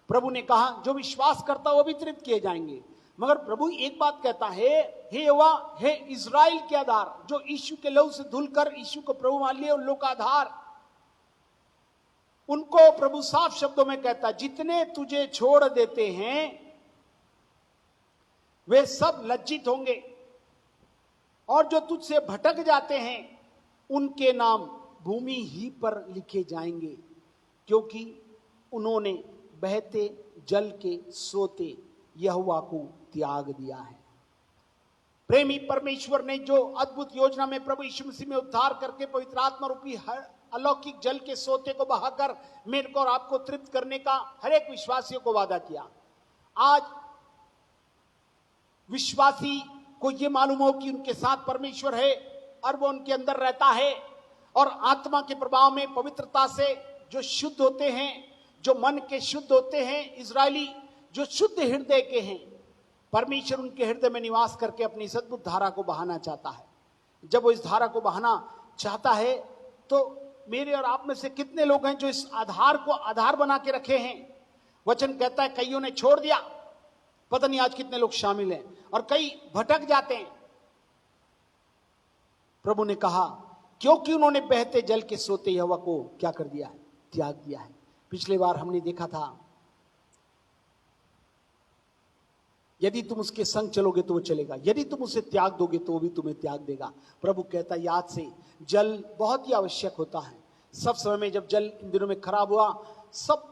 S1: प्रभु ने कहा जो विश्वास करता वो भी तृप्त किए जाएंगे। मगर प्रभु एक बात कहता है, हे यहोवा, हे इस्राएल के आधार, जो यीशु के लहू से धुलकर यीशु को प्रभु मान लिए उन लोग का आधार, उनको प्रभु साफ शब्दों में कहता है जितने तुझे छोड़ देते हैं वे सब लज्जित होंगे, और जो तुझसे भटक जाते हैं उनके नाम भूमि ही पर लिखे जाएंगे, क्योंकि उन्होंने बहते जल के सोते यहोवा को त्याग दिया है। प्रेमी परमेश्वर ने जो अद्भुत योजना में प्रभु यीशु मसीह में उद्धार करके पवित्र आत्मा रूपी हर अलौकिक जल के सोते को बहाकर मेरे को और आपको तृप्त करने का हर एक विश्वासियों को वादा किया, आज विश्वासी को यह मालूम हो कि उनके साथ परमेश्वर है और वो उनके अंदर रहता है, और आत्मा के प्रभाव में पवित्रता से जो शुद्ध होते हैं, जो मन के शुद्ध होते हैं, इजरायली जो शुद्ध हृदय के हैं, परमेश्वर उनके हृदय में निवास करके अपनी सद्बुद्ध धारा को बहाना चाहता है। जब वो इस धारा को बहाना चाहता है तो मेरे और आप में से कितने लोग हैं जो इस आधार को आधार बना के रखे हैं। वचन कहता है कईयों ने छोड़ दिया, पता नहीं आज कितने लोग शामिल हैं, और कई भटक जाते हैं। प्रभु ने कहा क्योंकि उन्होंने बहते जल के सोते यहोवा को क्या कर दिया है, त्याग दिया है। पिछले बार हमने देखा था यदि तुम उसके संग चलोगे तो वो चलेगा, यदि तुम उसे त्याग दोगे तो वो भी तुम्हें त्याग देगा। प्रभु कहता है याद से जल बहुत ही आवश्यक होता है। सब समय में जब जल इन दिनों में खराब हुआ, सब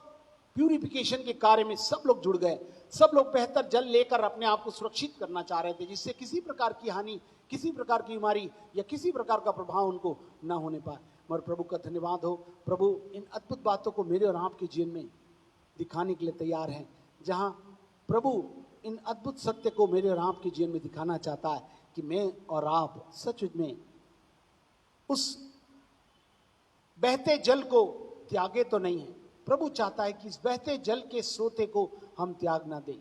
S1: प्यूरिफिकेशन के कार्य में सब लोग जुड़ गए, सब लोग बेहतर जल लेकर अपने आप को सुरक्षित करना चाह रहे थे, जिससे किसी प्रकार की हानि, किसी प्रकार की बीमारी या किसी प्रकार का प्रभाव उनको ना होने पाए। मगर प्रभु का धन्यवाद हो, प्रभु इन अद्भुत बातों को मेरे और आपके जीवन में दिखाने के लिए तैयार हैं। जहां प्रभु इन अद्भुत सत्य को मेरे और आपके जीवन में दिखाना चाहता है कि मैं और आप सच में उस बहते जल को त्यागे तो नहीं है। प्रभु चाहता है कि इस बहते जल के सोते को हम त्याग ना दें,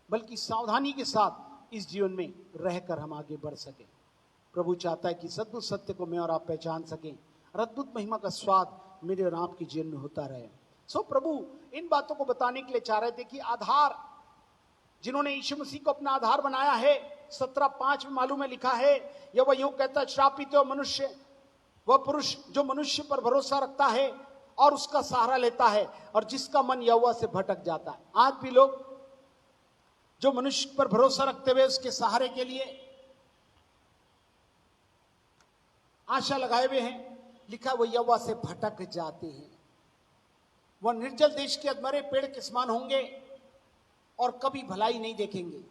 S1: बल्कि सावधानी के साथ इस जीवन में रहकर हम आगे बढ़ सकें। प्रभु चाहता है कि सद्भुत सत्य को मैं और आप पहचान सकें और अद्भुत महिमा का स्वाद मेरे और आपके जीवन में होता रहे। प्रभु इन बातों को बताने के लिए चाह रहे थे कि आधार, जिन्होंने यीशु मसीह को अपना आधार बनाया है, 17:5 में मालूम है लिखा है, या वह यूं कहता है श्रापित हो मनुष्य वह पुरुष जो मनुष्य पर भरोसा रखता है और उसका सहारा लेता है और जिसका मन यहोवा से भटक जाता है। आज भी लोग जो मनुष्य पर भरोसा रखते हुए उसके सहारे के लिए आशा लगाए हुए हैं, लिखा वो यहोवा से भटक जाते हैं। वह निर्जल देश के अधमरे पेड़ के समान होंगे और कभी भलाई नहीं देखेंगे।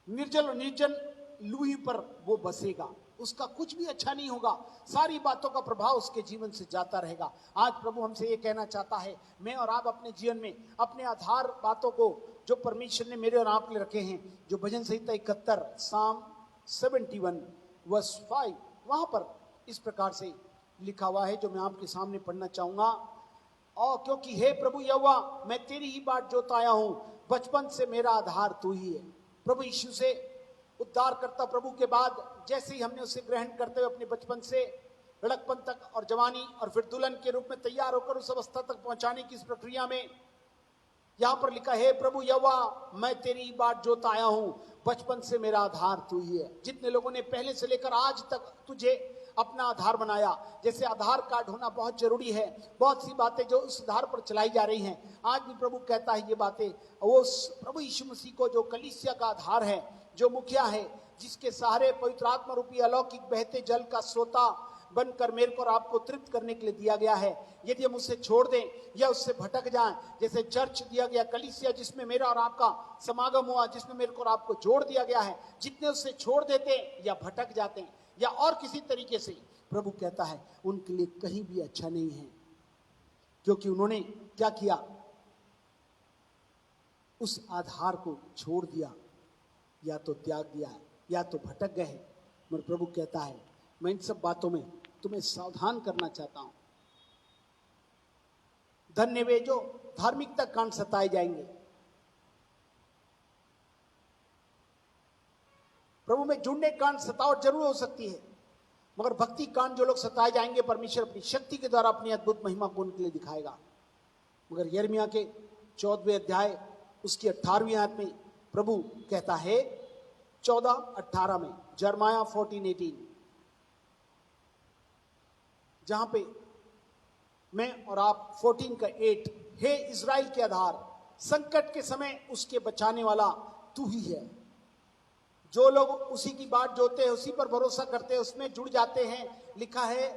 S1: निर्जल और निर्जन लूही पर वो बसेगा, उसका कुछ भी अच्छा नहीं होगा, सारी बातों का प्रभाव उसके जीवन से जाता रहेगा। आज प्रभु हमसे ये कहना चाहता है, मैं और आप अपने जीवन में अपने आधार बातों को जो परमेश्वर ने मेरे और आप के लिए रखे हैं, जो भजन संहिता 71 साम 71 वर्स 5 वहां पर इस प्रकार से लिखा हुआ है, जो मैं आपके सामने पढ़ना चाहूंगा। और क्योंकि हे प्रभु यहोवा, मैं तेरी ही बाट जोता आया हूं, बचपन से मेरा आधार तू ही है। प्रभु यीशु से उद्धार करता प्रभु के बाद जैसे ही हमने उसे ग्रहण करते हुए अपने बचपन से लड़कपन तक और जवानी और फिर दुल्हन के रूप में तैयार होकर उस अवस्था तक पहुंचाने की इस प्रक्रिया में यहां पर लिखा है, प्रभु यहोवा मैं तेरी ही बाट जोता आया हूं, बचपन से मेरा आधार तू ही है। जितने लोगों ने पहले से लेकर आज तक तुझे अपना आधार बनाया, जैसे आधार कार्ड होना बहुत जरूरी है, बहुत सी बातें जो उस आधार पर चलाई जा रही हैं, आज भी प्रभु कहता है ये बातें वो प्रभु यीशु मसीह को जो कलीसिया का आधार है, जो मुखिया है, जिसके सहारे पवित्र आत्मा रूपी अलौकिक बहते जल का सोता बनकर मेरे को और आपको तृप्त करने के लिए दिया गया है। यदि हम उसे छोड़ दें या उससे भटक जाएं, जैसे चर्च दिया गया, कलीसिया जिसमें मेरा और आपका समागम हुआ, जिसमें मेरे को और आपको जोड़ दिया गया है, जितने उससे छोड़ देते या भटक जाते हैं या और किसी तरीके से, प्रभु कहता है उनके लिए कहीं भी अच्छा नहीं है, क्योंकि उन्होंने क्या किया, उस आधार को छोड़ दिया, या तो त्याग दिया या तो भटक गए। मगर प्रभु कहता है मैं इन सब बातों में तुम्हें सावधान करना चाहता हूं। धन्य वे जो धार्मिकता कांड सताए जाएंगे। प्रभु में जुड़ने कांड सतावट जरूर हो सकती है, मगर भक्ति कांड जो लोग सताए जाएंगे, परमेश्वर अपनी शक्ति के द्वारा अपनी अद्भुत महिमा को उनके लिए दिखाएगा। मगर यिर्मयाह के 14वें अध्याय उसकी 18वीं आयत में प्रभु कहता है 14:18 में, जरमाया 14:18, जहां पे मैं और आप 14 का 8, हे इज़राइल के आधार, संकट के समय उसके बचाने वाला तू ही है। जो लोग उसी की बाट जोते हैं, उसी पर भरोसा करते हैं, उसमें जुड़ जाते हैं, लिखा है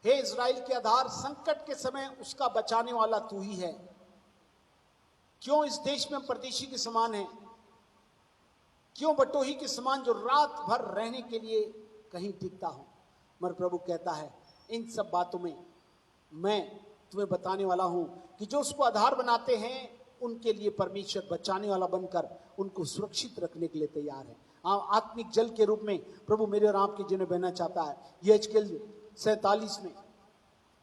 S1: हे इज़राइल के आधार, संकट के समय उसका बचाने वाला तू ही है। क्यों इस देश में हम परदेशी के समान हैं? क्यों बटोही के समान जो रात भर रहने के लिए कहीं टिकता हूं। मगर प्रभु कहता है इन सब बातों में मैं तुम्हें बताने वाला हूं कि जो उसको आधार बनाते हैं उनके लिए परमेश्वर बचाने वाला बनकर उनको सुरक्षित रखने के लिए तैयार है। आत्मिक जल के रूप में प्रभु मेरे और आपके जीवन में बहना चाहता है। यहेजकेल 47 में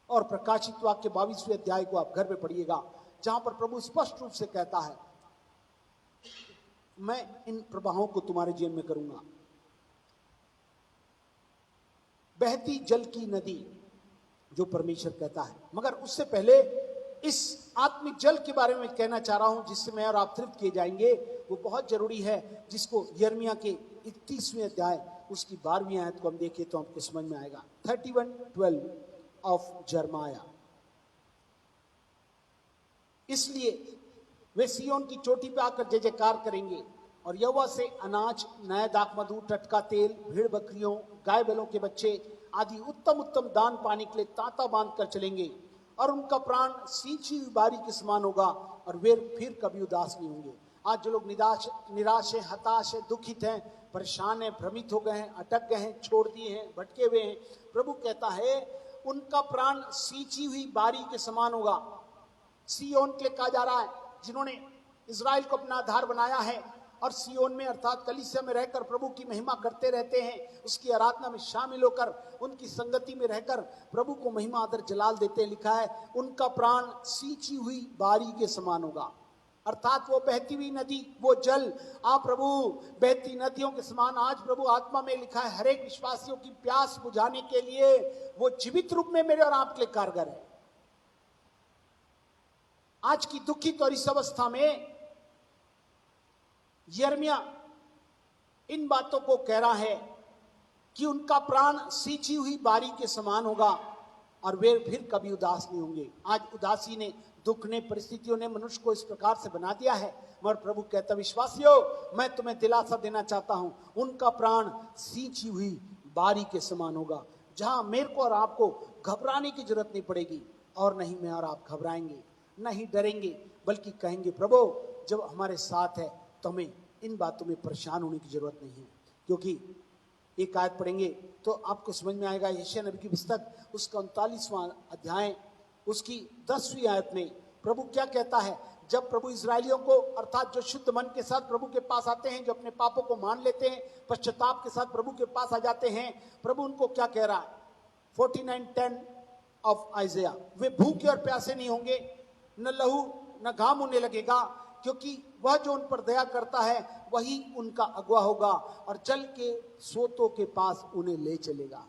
S1: और प्रकाशित वाक्य 22वें अध्याय को आप घर में पढ़िएगा, जहां पर प्रभु स्पष्ट रूप से कहता है मैं इन प्रवाहों को तुम्हारे जीवन में करूंगा। बहती जल की नदी जो परमेश्वर कहता है। मगर उससे पहले इस आत्मिक जल के बारे में कहना चाह रहा हूं जिससे मैं और आप तृप्त किए जाएंगे, वो बहुत जरूरी है, जिसको यिर्मयाह के 31वें अध्याय उसकी 12वीं आयत को हम देखें तो हमको समझ में आएगा। 31:12 ऑफ यिर्मयाह। इसलिए वे सिय्योन की चोटी पे आकर जय जयकार करेंगे और यहोवा से अनाज, नया दाखमधु, टटका तेल, भेड़ बकरियों, गाय बैलों के बच्चे आदि उत्तम उत्तम दान पाने के लिए तांता बांध कर चलेंगे और उनका प्राण सींची हुई बारी के समान होगा और वे फिर कभी उदास नहीं होंगे। आज जो लोग निराश हैं, हताश हैं, दुखित हैं, परेशान हैं, भ्रमित हो गए हैं, अटक गए हैं, छोड़ दिए हैं, भटके हुए हैं, प्रभु कहता है उनका प्राण सींची हुई बारी के समान होगा। सिय्योन के लिए कहा जा रहा है जिन्होंने इजराइल को अपना आधार बनाया है और सिय्योन में अर्थात कलीसिया में रहकर प्रभु की महिमा करते रहते हैं, उसकी आराधना में शामिल होकर उनकी संगति में रहकर प्रभु को महिमा आदर जलाल देते हैं। लिखा है उनका प्राण सींची हुई बारी के समान होगा। अर्थात वो बहती हुई नदी, वो जल, आप प्रभु बहती नदियों के समान आज प्रभु आत्मा में लिखा है हर एक विश्वासियों की प्यास बुझाने के लिए वो जीवित रूप में मेरे और आपके लिए कारगर है। आज की दुखित और इस अवस्था में यिर्मयाह इन बातों को कह रहा है कि उनका प्राण सींची हुई बारी के समान होगा और वे फिर कभी उदास नहीं होंगे। आज उदासी ने, दुख ने, परिस्थितियों ने मनुष्य को इस प्रकार से बना दिया है, मगर प्रभु कहता विश्वासियों मैं तुम्हें दिलासा देना चाहता हूं, उनका प्राण सींची हुई बारी के समान होगा, जहां मेरे को और आपको घबराने की जरूरत नहीं पड़ेगी और नहीं मैं और आप घबराएंगे, नहीं डरेंगे, बल्कि कहेंगे प्रभु जब हमारे साथ है तो हमें इन बातों में परेशान होने की जरूरत नहीं है। क्योंकि एक आयत पढ़ेंगे तो आपको समझ में आएगा। यशायाह नबी की पुस्तक उसका 39वां अध्याय उसकी 10वीं आयत में प्रभु क्या कहता है। जब प्रभु इजरायलियों को अर्थात जो शुद्ध मन के साथ प्रभु के पास आते हैं, जो अपने पापों को मान लेते हैं, पश्चाताप के साथ प्रभु के पास आ जाते हैं, प्रभु उनको क्या कह रहा है 49:10 ऑफ आइज़ाया, वे भूखे और प्यासे नहीं होंगे, न लहू न घाम उन्हें लगेगा, क्योंकि वह जो उन पर दया करता है वही उनका अगुआ होगा और जल के सोतों के पास उन्हें ले चलेगा।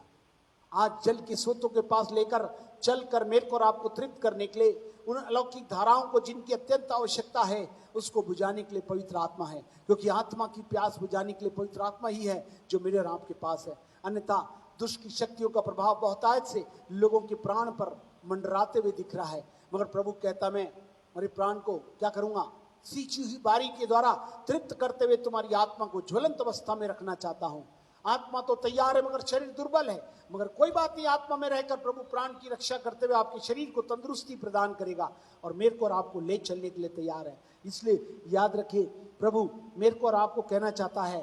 S1: आज जल के सोतों के पास लेकर चलकर मेरे को और आपको तृप्त करने के लिए, उन अलौकिक धाराओं को जिनकी अत्यंत आवश्यकता है उसको बुझाने के लिए पवित्र आत्मा है। क्योंकि आत्मा की प्यास बुझाने के लिए पवित्र आत्मा ही है जो मेरे और आपके पास है। अन्यथा दुष्ट की शक्तियों का प्रभाव बहुतायत से लोगों के प्राण पर मंडराते हुए दिख रहा है। मगर प्रभु कहता मैं मेरे प्राण को क्या करूंगा, सींची हुई बारी के द्वारा तृप्त करते हुए तुम्हारी आत्मा को ज्वलंत अवस्था में रखना चाहता हूं। आत्मा तो तैयार है मगर शरीर दुर्बल है, मगर कोई बात नहीं, आत्मा में रहकर प्रभु प्राण की रक्षा करते हुए आपके शरीर को तंदुरुस्ती प्रदान करेगा और मेरे को और आपको ले चलने के लिए तैयार है। इसलिए याद रखिए प्रभु मेरे को और आपको कहना चाहता है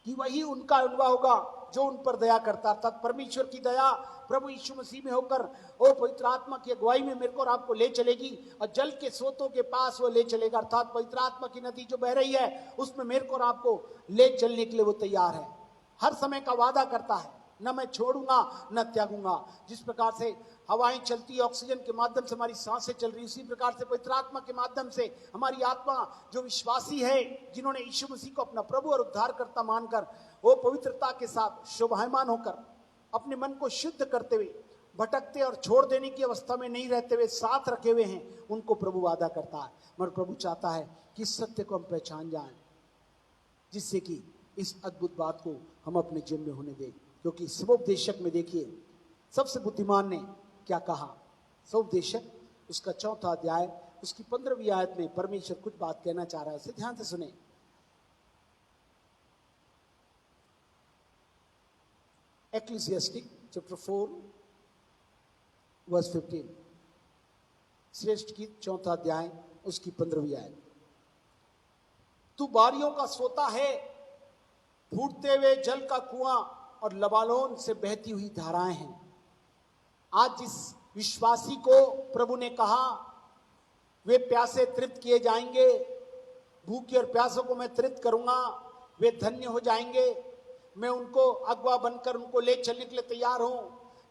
S1: कि वही उनका अगुआ होगा जो उन पर दया करता, अर्थात परमेश्वर की दया प्रभु यीशु मसीह में होकर और पवित्र आत्मा की अगुवाई में मेरे को और आपको ले चलेगी और जल के सोतों के पास वो ले चलेगा। अर्थात पवित्र आत्मा की नदी जो बह रही है उसमें मेरे को और आपको ले चलने के लिए वो तैयार है। हर समय का वादा करता है, न मैं छोड़ूंगा न त्यागूंगा। जिस प्रकार से हवाएं चलती है, ऑक्सीजन के माध्यम से हमारी सांसें चल रही, उसी प्रकार से पवित्र आत्मा के माध्यम से हमारी आत्मा जो विश्वासी है, जिन्होंने यीशु मसीह को अपना प्रभु और उद्धारकर्ता मानकर वो पवित्रता के साथ शोभायमान होकर अपने मन को शुद्ध करते हुए भटकते और छोड़ देने की अवस्था में नहीं रहते हुए साथ रखे हुए हैं, उनको प्रभु वादा करता है। मगर प्रभु चाहता है कि इस सत्य को हम पहचान जाएं, जिससे कि इस अद्भुत बात को हम अपने जीवन में होने दें। क्योंकि स्वोपदेशक में देखिए सबसे बुद्धिमान ने क्या कहा। स्वोपदेशक उसका 4वां अध्याय उसकी 15वीं आयत में परमेश्वर कुछ बात कहना चाह रहा है, उसे ध्यान से सुने। Ecclesiastic chapter 4 verse 15, श्रेष्ठ की 4वां अध्याय उसकी 15वीं आयत। तू बारियों का सोता है फूटते हुए जल का कुआं और लबानोन से बहती हुई धाराएं हैं। आज इस विश्वासी को प्रभु ने कहा, वे प्यासे तृप्त किए जाएंगे, भूखे और प्यासों को मैं तृप्त करूंगा, वे धन्य हो जाएंगे, मैं उनको अगवा बनकर उनको ले चलने के लिए तैयार हूं।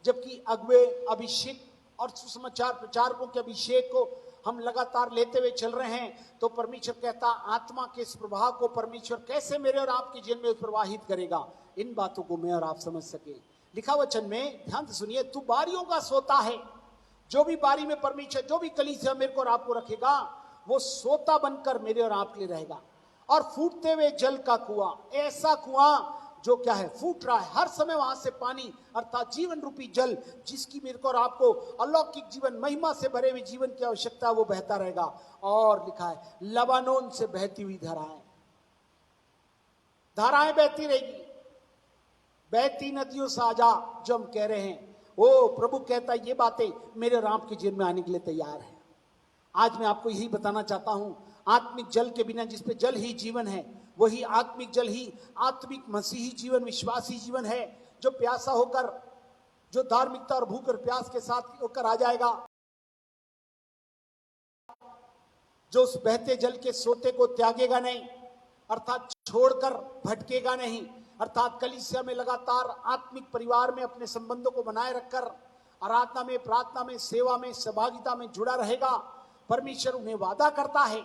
S1: जबकि अगवे अभिषेक और सुसमाचार प्रचारकों के अभिषेक को हम लगातार लेते हुए चल रहे हैं, तो परमेश्वर कहता, आत्मा के इस प्रभाव को परमेश्वर कैसे मेरे और आपके जीवन में प्रवाहित करेगा, इन बातों को मैं और आप समझ सके। लिखा वचन में ध्यान से सुनिए, तू बारियों का सोता है। जो भी बारी में परमेश्वर, जो भी कलीसिया मेरे को और आपको रखेगा, वो सोता बनकर मेरे और आपके लिए रहेगा। और फूटते हुए जल का कुआं, ऐसा कुआं जो क्या है, फूट रहा है हर समय, वहां से पानी अर्थात जीवन रूपी जल, जिसकी मेरे को और आपको अलौकिक जीवन, महिमा से भरे हुए जीवन की आवश्यकता, वो बहता रहेगा। और लिखा है, लबानोन से बहती हुई धाराएं, धाराएं बहती रहेगी, बहती नदियों साजा, जो हम कह रहे हैं। ओ प्रभु कहता है, ये बातें मेरे और आपके जीवन में आने के लिए तैयार है। आज मैं आपको यही बताना चाहता हूं, आत्मिक जल के बिना, जिसपे जल ही जीवन है, वही आत्मिक जल ही आत्मिक मसीही जीवन, विश्वासी जीवन है, जो प्यासा होकर, जो धार्मिकता और भूख और प्यास के साथ होकर आ जाएगा, जो उस बहते जल के सोते को त्यागेगा नहीं, अर्थात छोड़कर भटकेगा नहीं, अर्थात कलीसिया में लगातार आत्मिक परिवार में अपने संबंधों को बनाए रखकर आराधना में, प्रार्थना में, सेवा में, सहभागिता में जुड़ा रहेगा। परमेश्वर उन्हें वादा करता है,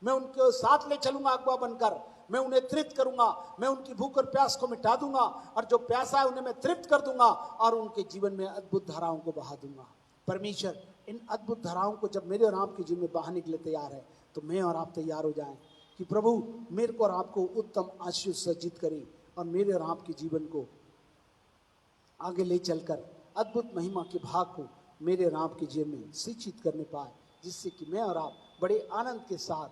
S1: मैं उनके साथ ले चलूंगा अगुआ बनकर, मैं उन्हें तृप्त करूंगा, मैं उनकी भूख और प्यास को मिटा दूंगा, और जो प्यासा है उन्हें मैं तृप्त कर दूंगा, और उनके जीवन में अद्भुत धाराओं को बहा दूंगा। परमेश्वर इन अद्भुत धाराओं को जब मेरे और आपके जीवन में बहाने के लिए तैयार है, तो मैं और आप तैयार हो जाएं कि प्रभु मेरे को और आपको उत्तम आशीष सज्जित करे, और मेरे और आपके जीवन को आगे ले चलकर अद्भुत महिमा के भाग को मेरे और आपके जीवन में सिंचित करने पाए, जिससे कि मैं और आप बड़े आनंद के साथ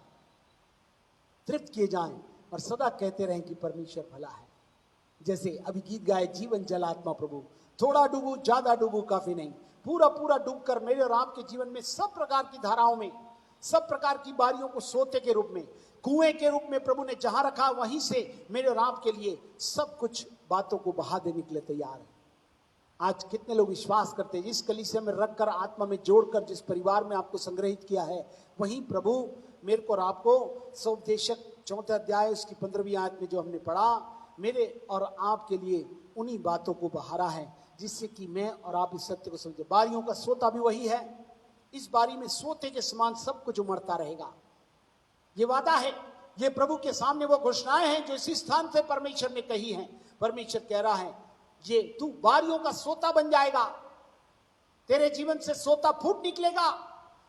S1: तृप्त किए जाएं और सदा कहते रहें कि परमेश्वर भला है। जैसे अभी गीत गाए, जीवन जल आत्मा प्रभु, थोड़ा डूबू ज्यादा डूबू काफी नहीं, पूरा पूरा डूबकर मेरे और आपके जीवन में सब प्रकार की धाराओं में, सब प्रकार की बारियों को सोते के रूप में, कुएं के रूप में प्रभु ने जहां रखा, वहीं से मेरे और आपके लिए सब कुछ बातों को बहा देने के लिए तैयार है। आज कितने लोग विश्वास करते हैं, जिस कलीसिया में रखकर, आत्मा में जोड़कर, जिस परिवार में आपको संग्रहित किया है, वहीं प्रभु मेरे को और आपको सुविशेषक 4 अध्याय उसकी 15वीं आयत में जो हमने पढ़ा, मेरे और आपके लिए उन्हीं बातों को बहारा है, जिससे कि मैं और आप इस सत्य को समझे। बारियों का सोता भी वही है, इस बारी में सोते के समान सब कुछ उमड़ता रहेगा। ये वादा है, ये प्रभु के सामने वो घोषणाएं हैं जो इसी स्थान से परमेश्वर ने कही हैं। परमेश्वर कह रहा है, ये तू बारियों का सोता बन जाएगा, तेरे जीवन से सोता फूट निकलेगा,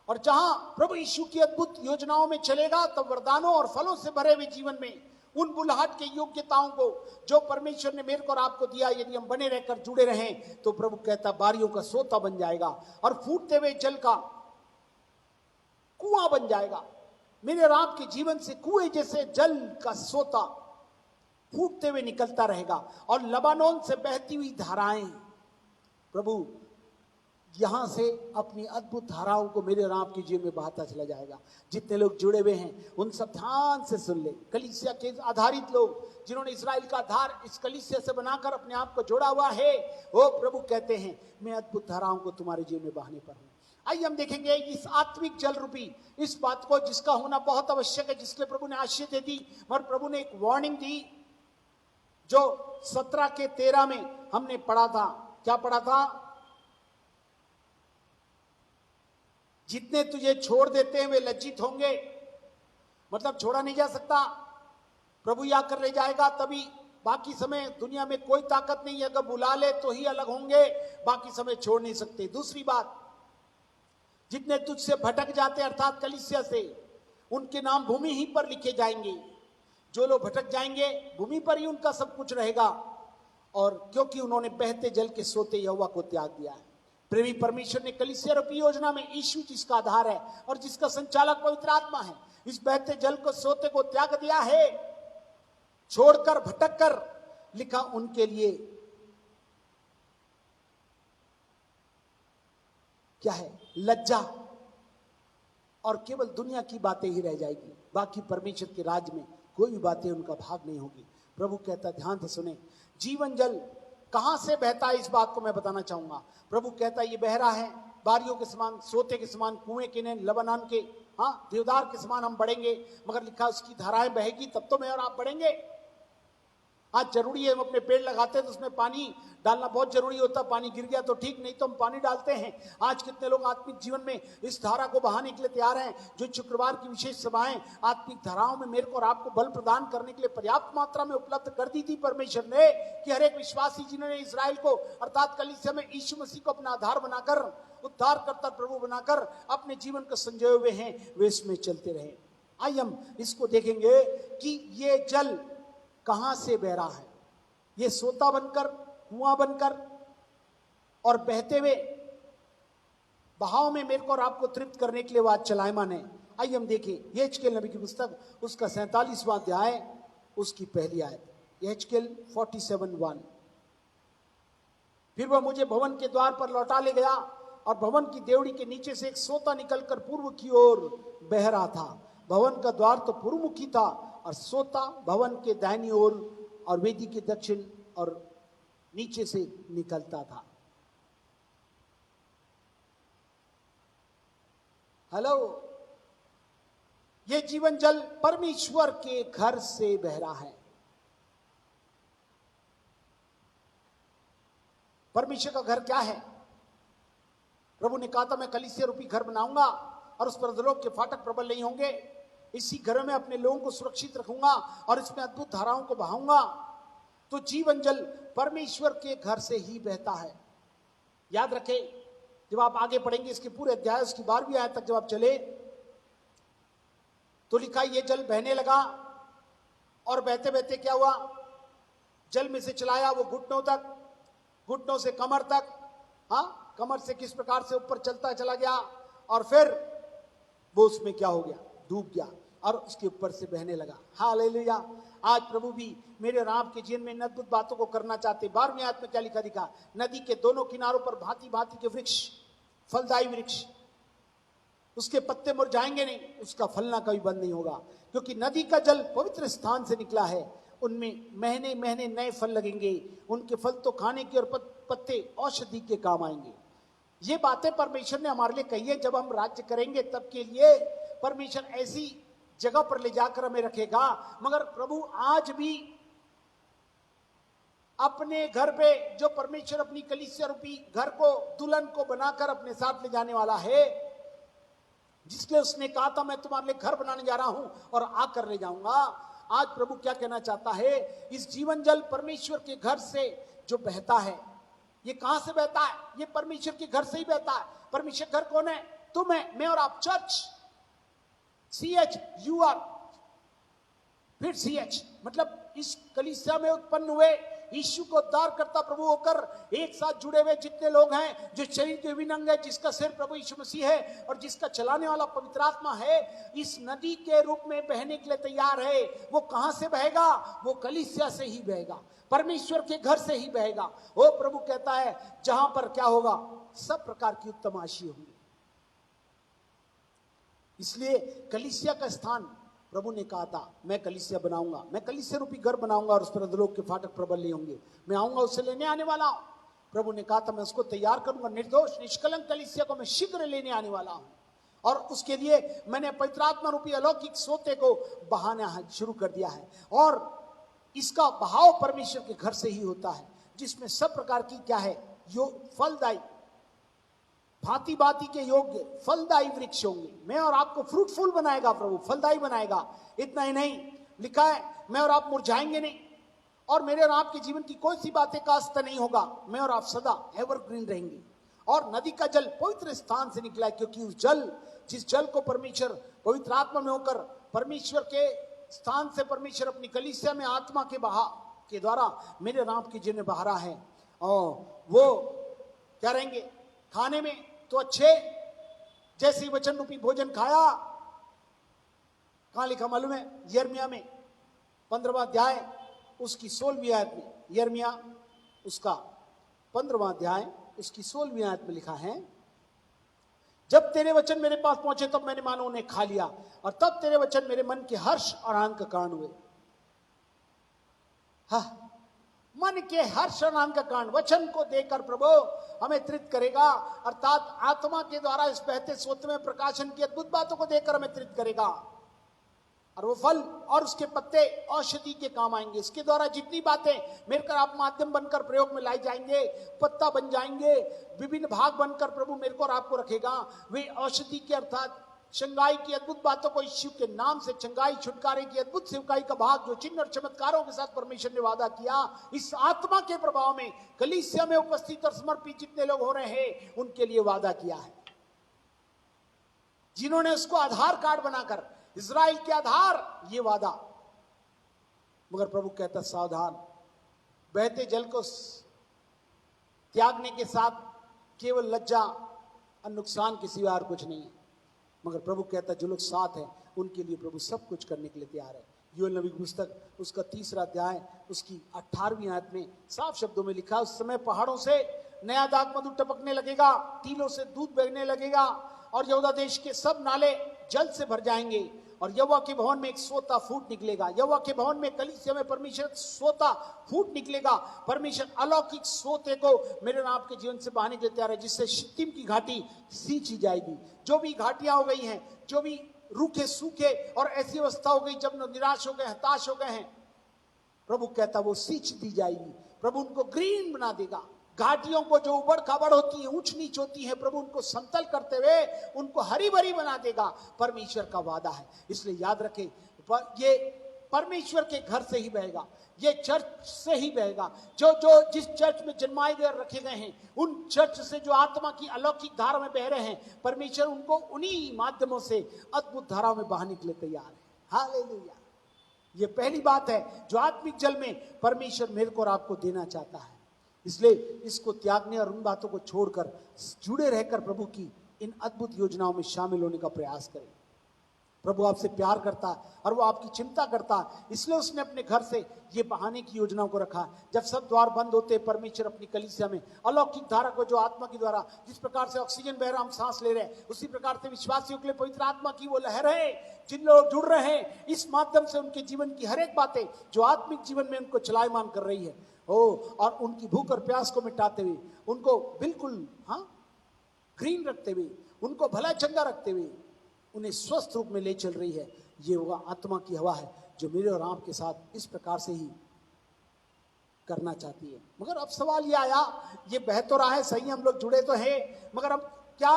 S1: और जहां प्रभु यीशु की अद्भुत योजनाओं में चलेगा, तब वरदानों और फलों से भरे हुए जीवन में उन बुलाहट के योग्यताओं को जो परमेश्वर ने मेरे को और आपको दिया, यदि हम बने रहकर जुड़े रहें, तो प्रभु कहता बारियों का सोता बन जाएगा और फूटते हुए जल का कुआं बन जाएगा। मेरे और आपके जीवन से कुएं जैसे जल का सोता फूटते हुए निकलता रहेगा, और लबानोन से बहती हुई धाराएं, प्रभु यहां से अपनी अद्भुत धाराओं को मेरे और आपके जीवन में बहाता चला जाएगा। जितने लोग जुड़े हुए हैं उन सब ध्यान से सुन ले। कलीसिया के आधारित लोग, जिन्होंने इस्राएल का आधार इस कलीसिया से बनाकर अपने आप को जोड़ा हुआ है, वो प्रभु कहते हैं मैं अद्भुत धाराओं को तुम्हारे जीवन में बहाने पर हूं। आइए हम देखेंगे इस आत्मिक जल रूपी इस बात को, जिसका होना बहुत आवश्यक है, जिसके प्रभु ने आशीष दे दी। और प्रभु ने एक वार्निंग दी, जो 17 के 13 में हमने पढ़ा था। क्या पढ़ा था? जितने तुझे छोड़ देते हैं वे लज्जित होंगे। मतलब छोड़ा नहीं जा सकता, प्रभु या कर ले जाएगा तभी। बाकी समय दुनिया में कोई ताकत नहीं है, अगर बुला ले तो ही अलग होंगे, बाकी समय छोड़ नहीं सकते। दूसरी बात, जितने तुझसे भटक जाते अर्थात कलीसिया से, उनके नाम भूमि ही पर लिखे जाएंगे। जो लोग भटक जाएंगे भूमि पर ही उनका सब कुछ रहेगा, और क्योंकि उन्होंने बहते जल के सोते यहोवा को त्याग दिया है। प्रेमी परमेश्वर ने कलीसिया रूपी योजना में यीशु जिसका आधार है और जिसका संचालक पवित्र आत्मा है, इस बहते जल को सोते को त्याग दिया है, छोड़कर भटक कर। लिखा उनके लिए क्या है? लज्जा, और केवल दुनिया की बातें ही रह जाएगी, बाकी परमेश्वर के राज्य में कोई भी बातें उनका भाग नहीं होगी। प्रभु कहता, ध्यान से सुने, जीवन जल कहां से बहता है, इस बात को मैं बताना चाहूंगा। प्रभु कहता ये बह रहा है बारियों के समान, सोते के समान, कुएं के ने, लबनान के देवदार के समान हम बढ़ेंगे। मगर लिखा उसकी धाराएं बहेगी तब तो मैं और आप बढ़ेंगे। आज जरूरी है, हम अपने पेड़ लगाते हैं तो उसमें पानी डालना बहुत जरूरी होता है। पानी गिर गया तो ठीक, नहीं तो हम पानी डालते हैं। आज कितने लोग आत्मिक जीवन में इस धारा को बहाने के लिए तैयार हैं। जो शुक्रवार की विशेष सभाएं आत्मिक धाराओं में मेरे को और आपको बल प्रदान करने के लिए पर्याप्त मात्रा में उपलब्ध कर दी थी परमेश्वर ने, कि हर एक विश्वासी जिन्होंने इस्राएल को अर्थात कलीसिया में यीशु मसीह को अपना आधार बनाकर, उद्धारकर्ता प्रभु बनाकर अपने जीवन को संजोए हुए हैं, वे इसमें चलते रहे। आइए हम इसको देखेंगे कि ये जल कहां से बह रहा है। ये सोता बनकर, कुआं बनकर और बहते हुए बहाव में मेरे को और आपको तृप्त करने के लिए बात चलायमान है। आइए हम देखें यहेजकेल नबी की पुस्तक, उसका 47वां अध्याय, उसकी पहली आयत, यहेजकेल 47:1। फिर वह मुझे भवन के द्वार पर लौटा ले गया और भवन की देवड़ी के नीचे से एक सोता निकलकर पूर्व की ओर बह रहा था। भवन का द्वार तो पूर्वमुखी था और सोता भवन के दाहिनी ओर और वेदी के दक्षिण और नीचे से निकलता था। हेलो, ये जीवन जल परमेश्वर के घर से बह रहा है। परमेश्वर का घर क्या है? प्रभु ने कहा था मैं कलीसिया रूपी घर बनाऊंगा और उस पर अधोलोक के फाटक प्रबल नहीं होंगे। इसी घर में अपने लोगों को सुरक्षित रखूंगा और इसमें अद्भुत धाराओं को बहाऊंगा। तो जीवन जल परमेश्वर के घर से ही बहता है। याद रखें, जब आप आगे पढ़ेंगे इसके पूरे अध्याय, उसकी 12वीं आयत तक जब आप चले तो लिखा ये जल बहने लगा और बहते बहते क्या हुआ, जल में से चलाया वो घुटनों तक, घुटनों से कमर तक, कमर से किस प्रकार से ऊपर चलता चला गया और फिर वो उसमें क्या हो गया, डूब गया और उसके ऊपर से बहने लगा। हालेलुया। आज प्रभु भी मेरे और आपके जीवन में इन अद्भुत बातों को करना चाहते। 12वीं आयत में क्या लिखा दिखा, नदी के दोनों किनारों पर भांति भांति के वृक्ष, फलदायी वृक्ष, उसके पत्ते मुरझाएंगे नहीं, उसका फलना कभी बंद नहीं होगा, क्योंकि नदी का जल पवित्र स्थान से निकला है। उनमें महीने महीने नए फल लगेंगे, उनके फल तो खाने के और पत्ते औषधि के काम आएंगे। ये बातें परमेश्वर ने हमारे लिए कही है। जब हम राज्य करेंगे तब के लिए परमेश्वर ऐसी जगह पर ले जाकर हमें रखेगा। मगर प्रभु आज भी अपने घर पे, जो परमेश्वर अपनी कलीसिया रूपी घर को, दुल्हन को बनाकर अपने साथ ले जाने वाला है, जिसके उसने कहा था मैं तुम्हारे लिए घर बनाने जा रहा हूं और आकर ले जाऊंगा। आज प्रभु क्या कहना चाहता है, इस जीवन जल परमेश्वर के घर से जो बहता है, ये कहां से बहता है? ये परमेश्वर के घर से ही बहता है। परमेश्वर घर कौन है? तुम है, मैं और आप, चर्च। CH यू आर, फिर CH मतलब इस कलीसिया में उत्पन्न हुए यीशु को उद्धार करता प्रभु होकर एक साथ जुड़े हुए जितने लोग हैं, जो शरीर के विभिन्न अंग है, जिसका सिर प्रभु यीशु मसीह है और जिसका चलाने वाला पवित्र आत्मा है, इस नदी के रूप में बहने के लिए तैयार है। वो कहां से बहेगा? वो कलीसिया से ही बहेगा, परमेश्वर के घर से ही बहेगा। वो प्रभु कहता है जहां पर क्या होगा, सब प्रकार की उत्तम आशीष होंगी। इसलिए कलीसिया का स्थान प्रभु ने कहा था मैं कलीसिया बनाऊंगा, मैं कलीसिया रूपी घर बनाऊंगा और उस पर अधोलोक के फाटक प्रबल नहीं होंगे। मैं आऊंगा, उसे लेने आने वाला हूं। प्रभु ने कहा था मैं उसको तैयार करूंगा, निर्दोष निष्कलंक कलीसिया को मैं शीघ्र लेने आने वाला हूं। और उसके लिए मैंने पवित्र आत्मा रूपी अलौकिक सोते को बहाना शुरू कर दिया है। और इसका बहाव परमेश्वर के घर से ही होता है, जिसमें सब प्रकार की क्या है, फलदायी, भांति भांति के योग्य फलदायी वृक्ष होंगे। मैं और आपको फ्रूटफुल बनाएगा प्रभु, फलदायी बनाएगा। इतना ही नहीं, लिखा है मैं और आप मुरझाएंगे नहीं और मेरे और आपके जीवन की कोई सी बातें का अस्तर नहीं होगा। मैं और आप सदा एवरग्रीन रहेंगे। और नदी का जल पवित्र स्थान से निकला है, क्योंकि उस जल, जिस जल को परमेश्वर पवित्र आत्मा में होकर परमेश्वर के स्थान से परमेश्वर अपनी कलीसिया में आत्मा के बहा के द्वारा मेरे और आपके जीवन में बहा रहा है। और वो क्या रहेंगे खाने में तो अच्छे, जैसे वचन रूपी भोजन खाया। कहां लिखा मालूम है? यिर्मयाह में 15वां अध्याय उसकी 16वीं आयत में, यिर्मयाह उसका 15वां अध्याय उसकी 16वीं आयत में लिखा है, जब तेरे वचन मेरे पास पहुंचे तब मैंने मानो उन्हें खा लिया और तब तेरे वचन मेरे मन के हर्ष और आनंद का कारण हुए। हाँ, मन के हर क्षणांग का कारण वचन को देकर प्रभु हमें तृप्त करेगा, अर्थात आत्मा के द्वारा इस बहते सोते में प्रकाशन की अद्भुत बातों को देकर हमें तृप्त करेगा। और वो फल और उसके पत्ते औषधि के काम आएंगे। इसके द्वारा जितनी बातें मेरे आप माध्यम बनकर प्रयोग में लाई जाएंगे, पत्ता बन जाएंगे, विभिन्न भाग बनकर प्रभु मेरे को और आपको रखेगा, वे औषधि के अर्थात चंगाई की अद्भुत बातों को यीशु के नाम से चंगाई छुटकारे की अद्भुत सेवकाई का भाग जो चिन्ह और चमत्कारों के साथ परमेश्वर ने वादा किया, इस आत्मा के प्रभाव में कलीसिया में उपस्थित और समर्पित जितने लोग हो रहे हैं उनके लिए वादा किया है, जिन्होंने उसको आधार कार्ड बनाकर इजराइल के आधार ये वादा। मगर प्रभु कहता सावधान, बहते जल को त्यागने के साथ केवल लज्जा और नुकसान के सिवा और कुछ नहीं है। मगर प्रभु कहता जो लोग साथ हैं उनके लिए प्रभु सब कुछ करने के लिए तैयार है। योएल नबी की पुस्तक उसका 3 अध्याय उसकी 18वीं आयत में साफ शब्दों में लिखा, उस समय पहाड़ों से नया दाख मधु टपकने लगेगा, टीलों से दूध बहने लगेगा और यहूदा देश के सब नाले जल से भर जाएंगे और यहोवा के भवन में एक सोता फूट निकलेगा। यहोवा के भवन में कलीसिया में परमेश्वर सोता फूट निकलेगा। परमेश्वर अलौकिक सोते को मेरे नाम के जीवन से बहाने के लिए तैयार है, जिससे शित्तीम की घाटी सींची जाएगी। जो भी घाटियां हो गई हैं, जो भी रूखे सूखे और ऐसी अवस्था हो गई जब निराश हो गए, हताश हो गए हैं, प्रभु कहता वो सींच दी जाएगी। प्रभु उनको ग्रीन बना देगा। घाटियों को जो उबड़ खाबड़ होती है, ऊंच नीच होती है, प्रभु उनको समतल करते हुए उनको हरी भरी बना देगा। परमेश्वर का वादा है। इसलिए याद रखें, ये परमेश्वर के घर से ही बहेगा, ये चर्च से ही बहेगा। जो जो जिस चर्च में जन्माए गए रखे गए हैं, उन चर्च से जो आत्मा की अलौकिक धारा में बह रहे हैं, परमेश्वर उनको उन्हीं माध्यमों से अद्भुत धाराओं में बहाने के लिए तैयार है। हालेलुया। ये पहली बात है जो आत्मिक जल में परमेश्वर मेरे को और आपको देना चाहता है। इसलिए इसको त्यागने और उन बातों को छोड़कर जुड़े रहकर प्रभु की इन अद्भुत योजनाओं में शामिल होने का प्रयास करें। प्रभु आपसे प्यार करता है और वो आपकी चिंता करता है, इसलिए उसने अपने घर से ये बहाने की योजनाओं को रखा। जब सब द्वार बंद होते, परमेश्वर अपनी कलीसिया में अलौकिक धारा को, जो आत्मा की द्वारा जिस प्रकार से ऑक्सीजन बह रहा हम सांस ले रहे हैं, उसी प्रकार से विश्वासियों के लिए पवित्र आत्मा की वो लहर है, जिन लोग जुड़ रहे हैं इस माध्यम से उनके जीवन की हर एक बातें जो आत्मिक जीवन में उनको चलायमान कर रही है, और उनकी भूख और प्यास को मिटाते हुए, उनको बिल्कुल ग्रीन रखते हुए, उनको भला चंगा रखते हुए उन्हें स्वस्थ रूप में ले चल रही है। ये वो आत्मा की हवा है जो मेरे और आपके साथ इस प्रकार से ही करना चाहती है। मगर अब सवाल ये आया, ये बह तो रहा है सही, हम लोग जुड़े तो हैं, मगर अब क्या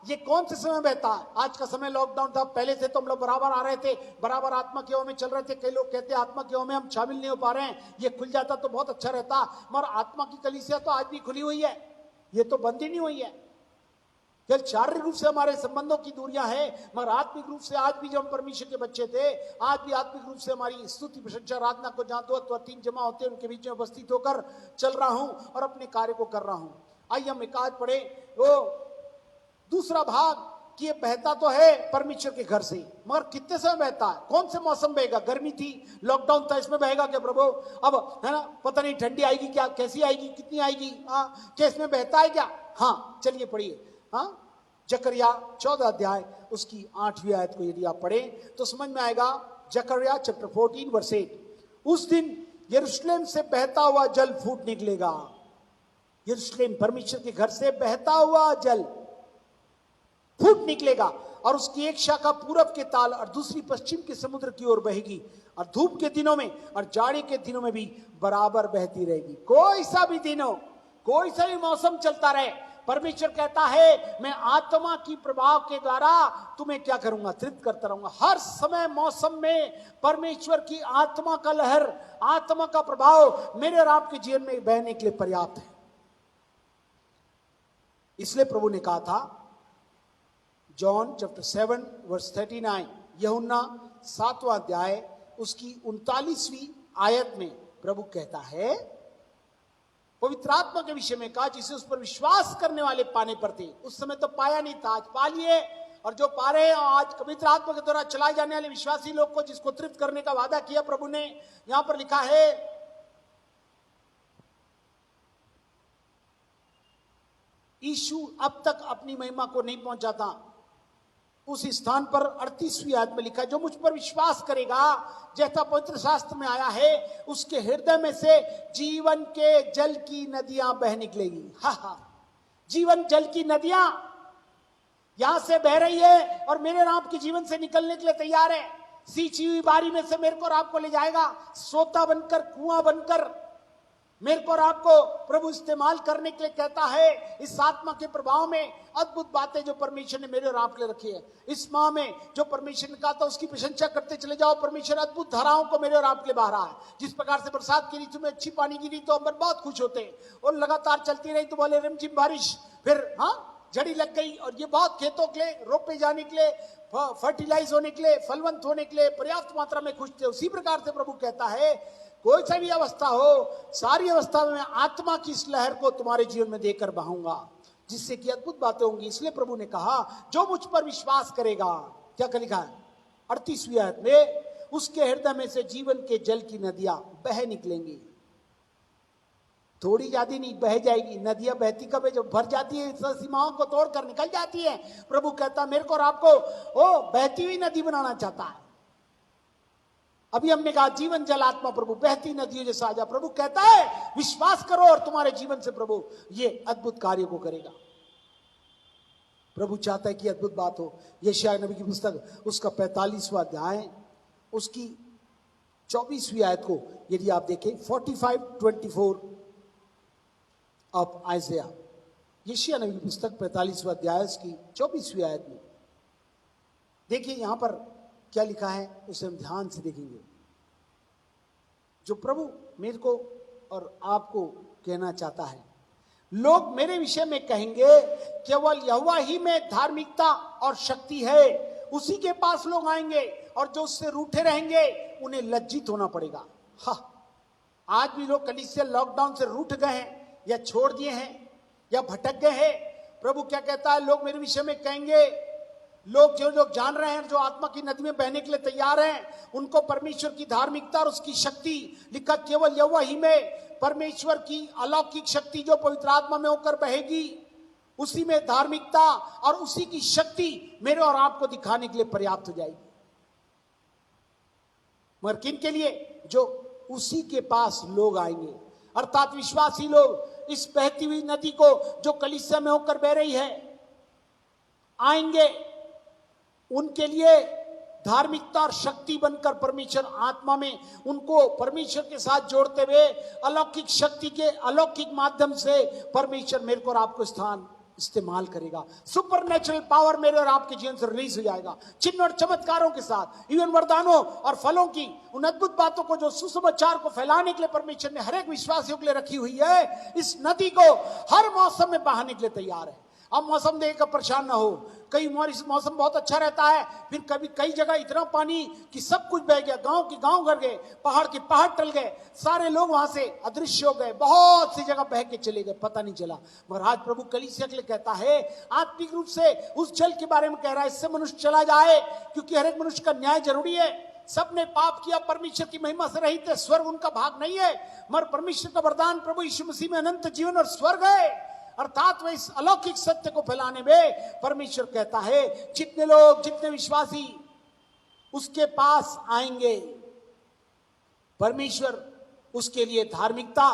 S1: ये कौन से समय बहता है? आज का समय लॉकडाउन था, पहले से तो हम लोग बराबर आ रहे थे, बराबर आत्मा की हवा में चल रहे थे। कई लोग कहते हैं आत्मा की हवा में हम शामिल नहीं हो पा रहे हैं, ये खुल जाता तो बहुत अच्छा रहता। मगर आत्मा की कलीसिया तो आज भी खुली हुई है, ये तो बंद ही नहीं हुई है। केवल शारीरिक रूप से हमारे संबंधों की दूरियां हैं, मगर आत्मिक रूप से आज भी जब हम परमेश्वर के बच्चे थे, आज भी आत्मिक रूप से हमारी स्तुति प्रशंसा आराधना को जहां 2 अथवा 3 जमा होते हैं उनके बीच में उपस्थित होकर चल रहा हूं और अपने कार्य को कर रहा हूं। आइए हम एक आज पढ़े वो दूसरा भाग कि ये बहता तो है परमेश्वर के घर से, मगर कितने समय बहता है, कौन से मौसम बहेगा? गर्मी थी, लॉकडाउन था, इसमें बहेगा क्या प्रभु? अब है ना, पता नहीं ठंडी आएगी क्या, कैसी आएगी, कितनी आएगी, क्या इसमें बहता है क्या? हाँ, चलिए पढ़िए। जकरिया 14 अध्याय उसकी 8वीं आयत को यदि आप पढ़ें तो समझ में आएगा। जकरिया चैप्टर 14 वर्स 8, उस दिन यरूशलेम से बहता हुआ जल फूट निकलेगा। यरूशलेम परमेश्वर के घर से बहता हुआ जल फूट निकलेगा और उसकी एक शाखा पूरब के ताल और दूसरी पश्चिम के समुद्र की ओर बहेगी, और धूप के दिनों में और जाड़े के दिनों में भी बराबर बहती रहेगी। कोई सा भी दिनों, कोई सा भी मौसम चलता रहे, परमेश्वर कहता है मैं आत्मा की प्रभाव के द्वारा तुम्हें क्या करूंगा? तृप्त करता रहूंगा। हर समय मौसम में परमेश्वर की आत्मा का लहर, आत्मा का प्रभाव मेरे और आपके जीवन में बहने के लिए पर्याप्त है। इसलिए प्रभु ने कहा था, जॉन चैप्टर 7 वर्स 39, यूहन्ना 7वां अध्याय उसकी 39वीं आयत में प्रभु कहता है, पवित्र आत्मा के विषय में कहा, जिसे उस पर विश्वास करने वाले पाने पर थे। उस समय तो पाया नहीं था, आज पा लिए, और जो पा रहे हैं आज पवित्र आत्मा के द्वारा चलाए जाने वाले विश्वासी लोग को, जिसको तृप्त करने का वादा किया प्रभु ने। यहां पर लिखा है, यीशु अब तक अपनी महिमा को नहीं पहुंचा था, उस स्थान पर 38वीं आयत में लिखा है, जो मुझ पर विश्वास करेगा, जैसा पवित्र शास्त्र में आया है, उसके हृदय में से जीवन के जल की नदियां बह निकलेगी। हा हा, जीवन जल की नदियां यहां से बह रही है और मेरे और आपके जीवन से निकलने के लिए तैयार है। सींची हुई बारी में से मेरे को और आपको ले जाएगा, सोता बनकर, कुआं बनकर मेरे को और आपको प्रभु इस्तेमाल करने के लिए कहता है। इस आत्मा के प्रभाव में अद्भुत बातें जो परमेश्वर ने मेरे और आपके लिए रखी है, इस माह में जो परमेश्वर ने कहा था उसकी प्रशंसा करते चले जाओ। परमेश्वर अद्भुत धाराओं को मेरे और आपके लिए बहा रहा है। जिस प्रकार से बरसात की ऋतु में अच्छी पानी गिरी तो अंबर बहुत खुश होते हैं, और लगातार चलती रही तो बोले रिमझिम बारिश, फिर जड़ी लग गई, और ये बहुत खेतों के लिए, रोपे जाने के लिए, फर्टिलाइज होने के लिए, फलवंत होने के लिए पर्याप्त मात्रा में खुश थे। उसी प्रकार से प्रभु कहता है, कोई सा भी अवस्था हो, सारी अवस्था में मैं आत्मा की इस लहर को तुम्हारे जीवन में देकर बहाऊंगा, जिससे कि अद्भुत बातें होंगी। इसलिए प्रभु ने कहा, जो मुझ पर विश्वास करेगा, क्या लिखा है 38वीं आयत में, उसके हृदय में से जीवन के जल की नदियां बह निकलेंगी। थोड़ी ज्यादा नहीं, बह जाएगी। नदियां बहती कब है? जब भर जाती है, सीमाओं को तोड़कर निकल जाती है। प्रभु कहता, मेरे को और आपको बहती हुई नदी बनाना चाहता है। अभी हमने कहा जीवन जल आत्मा प्रभु बहती नदियों जैसा आजा। प्रभु कहता है विश्वास करो और तुम्हारे जीवन से प्रभु ये अद्भुत कार्य को करेगा। प्रभु चाहता है कि अद्भुत बात हो। यशायाह नबी की पुस्तक उसका 45वां अध्याय उसकी 24वीं आयत को यदि आप देखें, 45:24 ऑफ आइज़ाया, यशायाह नबी की पुस्तक 45वां अध्याय उसकी 24वीं आयत में देखिए यहां पर क्या लिखा है, उसे हम ध्यान से देखेंगे। जो प्रभु मेरे को और आपको कहना चाहता है, लोग मेरे विषय में कहेंगे केवल यहोवा ही में धार्मिकता और शक्ति है। उसी के पास लोग आएंगे और जो उससे रूठे रहेंगे उन्हें लज्जित होना पड़ेगा। आज भी लोग कलीसिया लॉकडाउन से रूठ गए हैं, या छोड़ दिए हैं, या भटक गए हैं। प्रभु क्या कहता है, लोग मेरे विषय में कहेंगे, लोग जो लोग जान रहे हैं, जो आत्मा की नदी में बहने के लिए तैयार हैं, उनको परमेश्वर की धार्मिकता और उसकी शक्ति, लिखा केवल यहोवा ही में परमेश्वर की अलौकिक शक्ति जो पवित्र आत्मा में होकर बहेगी, उसी में धार्मिकता और उसी की शक्ति मेरे और आपको दिखाने के लिए पर्याप्त हो जाएगी। मगर किन के लिए? जो उसी के पास लोग आएंगे, अर्थात विश्वासी लोग। इस बहती हुई नदी को जो कलीसिया में होकर बह रही है, आएंगे, उनके लिए धार्मिकता और शक्ति बनकर परमेश्वर आत्मा में उनको परमेश्वर के साथ जोड़ते हुए अलौकिक शक्ति के अलौकिक माध्यम से परमेश्वर मेरे को और आपको स्थान इस्तेमाल करेगा। सुपरनेचुरल पावर मेरे और आपके जीवन से रिलीज हो जाएगा, चिन्ह और चमत्कारों के साथ, इवन वरदानों और फलों की उन अद्भुत बातों को जो सुसमाचार को फैलाने के लिए परमेश्वर ने हर एक विश्वासियों के लिए रखी हुई है। इस नदी को हर मौसम में बहाने के लिए तैयार है। अब मौसम देखकर परेशान ना हो। कई मौसम बहुत अच्छा रहता है, फिर कभी कई जगह इतना पानी कि सब कुछ बह गया, गांव के गांव भर गए, पहाड़ के पहाड़ टल गए, सारे लोग वहां से अदृश्य हो गए, बहुत सी जगह बह के चले गए, पता नहीं चला। मगर आज प्रभु कलीसिया के लिए कहता है, आत्मिक रूप से उस जल के बारे में कह रहा है, इससे मनुष्य चला जाए, क्योंकि हर एक मनुष्य का न्याय जरूरी है। सबने पाप किया, परमेश्वर की महिमा से रहित है, स्वर्ग उनका भाग नहीं है। मगर परमेश्वर का वरदान प्रभु यीशु मसीह में अनंत जीवन और स्वर्ग है। अर्थात वह इस अलौकिक सत्य को फैलाने में परमेश्वर कहता है, जितने लोग, जितने विश्वासी उसके पास आएंगे, परमेश्वर उसके लिए धार्मिकता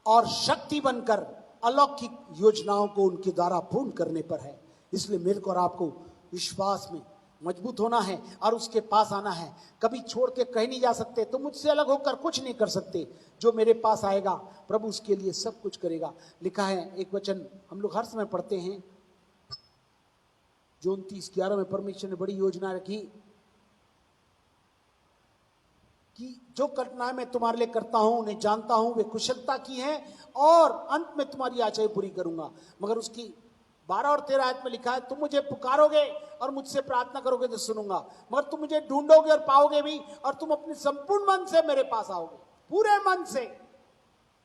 S1: और शक्ति बनकर अलौकिक योजनाओं को उनके द्वारा पूर्ण करने पर है। इसलिए मेरे को और आपको विश्वास में मजबूत होना है और उसके पास आना है। कभी छोड़ के कहीं नहीं जा सकते, तो मुझसे अलग होकर कुछ नहीं कर सकते। जो मेरे पास आएगा प्रभु उसके लिए सब कुछ करेगा। लिखा है एक वचन हम लोग हर समय पढ़ते हैं, जो 29:11 में परमेश्वर ने बड़ी योजना रखी कि जो कठिनाई मैं तुम्हारे लिए करता हूं उन्हें जानता हूं, वे कुशलता की हैं और अंत में तुम्हारी आशाएं पूरी करूंगा। मगर उसकी 12 और 13 आयत में लिखा है, तुम मुझे पुकारोगे और मुझसे प्रार्थना करोगे तो सुनूंगा, मगर तुम मुझे ढूंढोगे और पाओगे भी, और तुम अपने संपूर्ण मन से मेरे पास आओगे। पूरे मन से,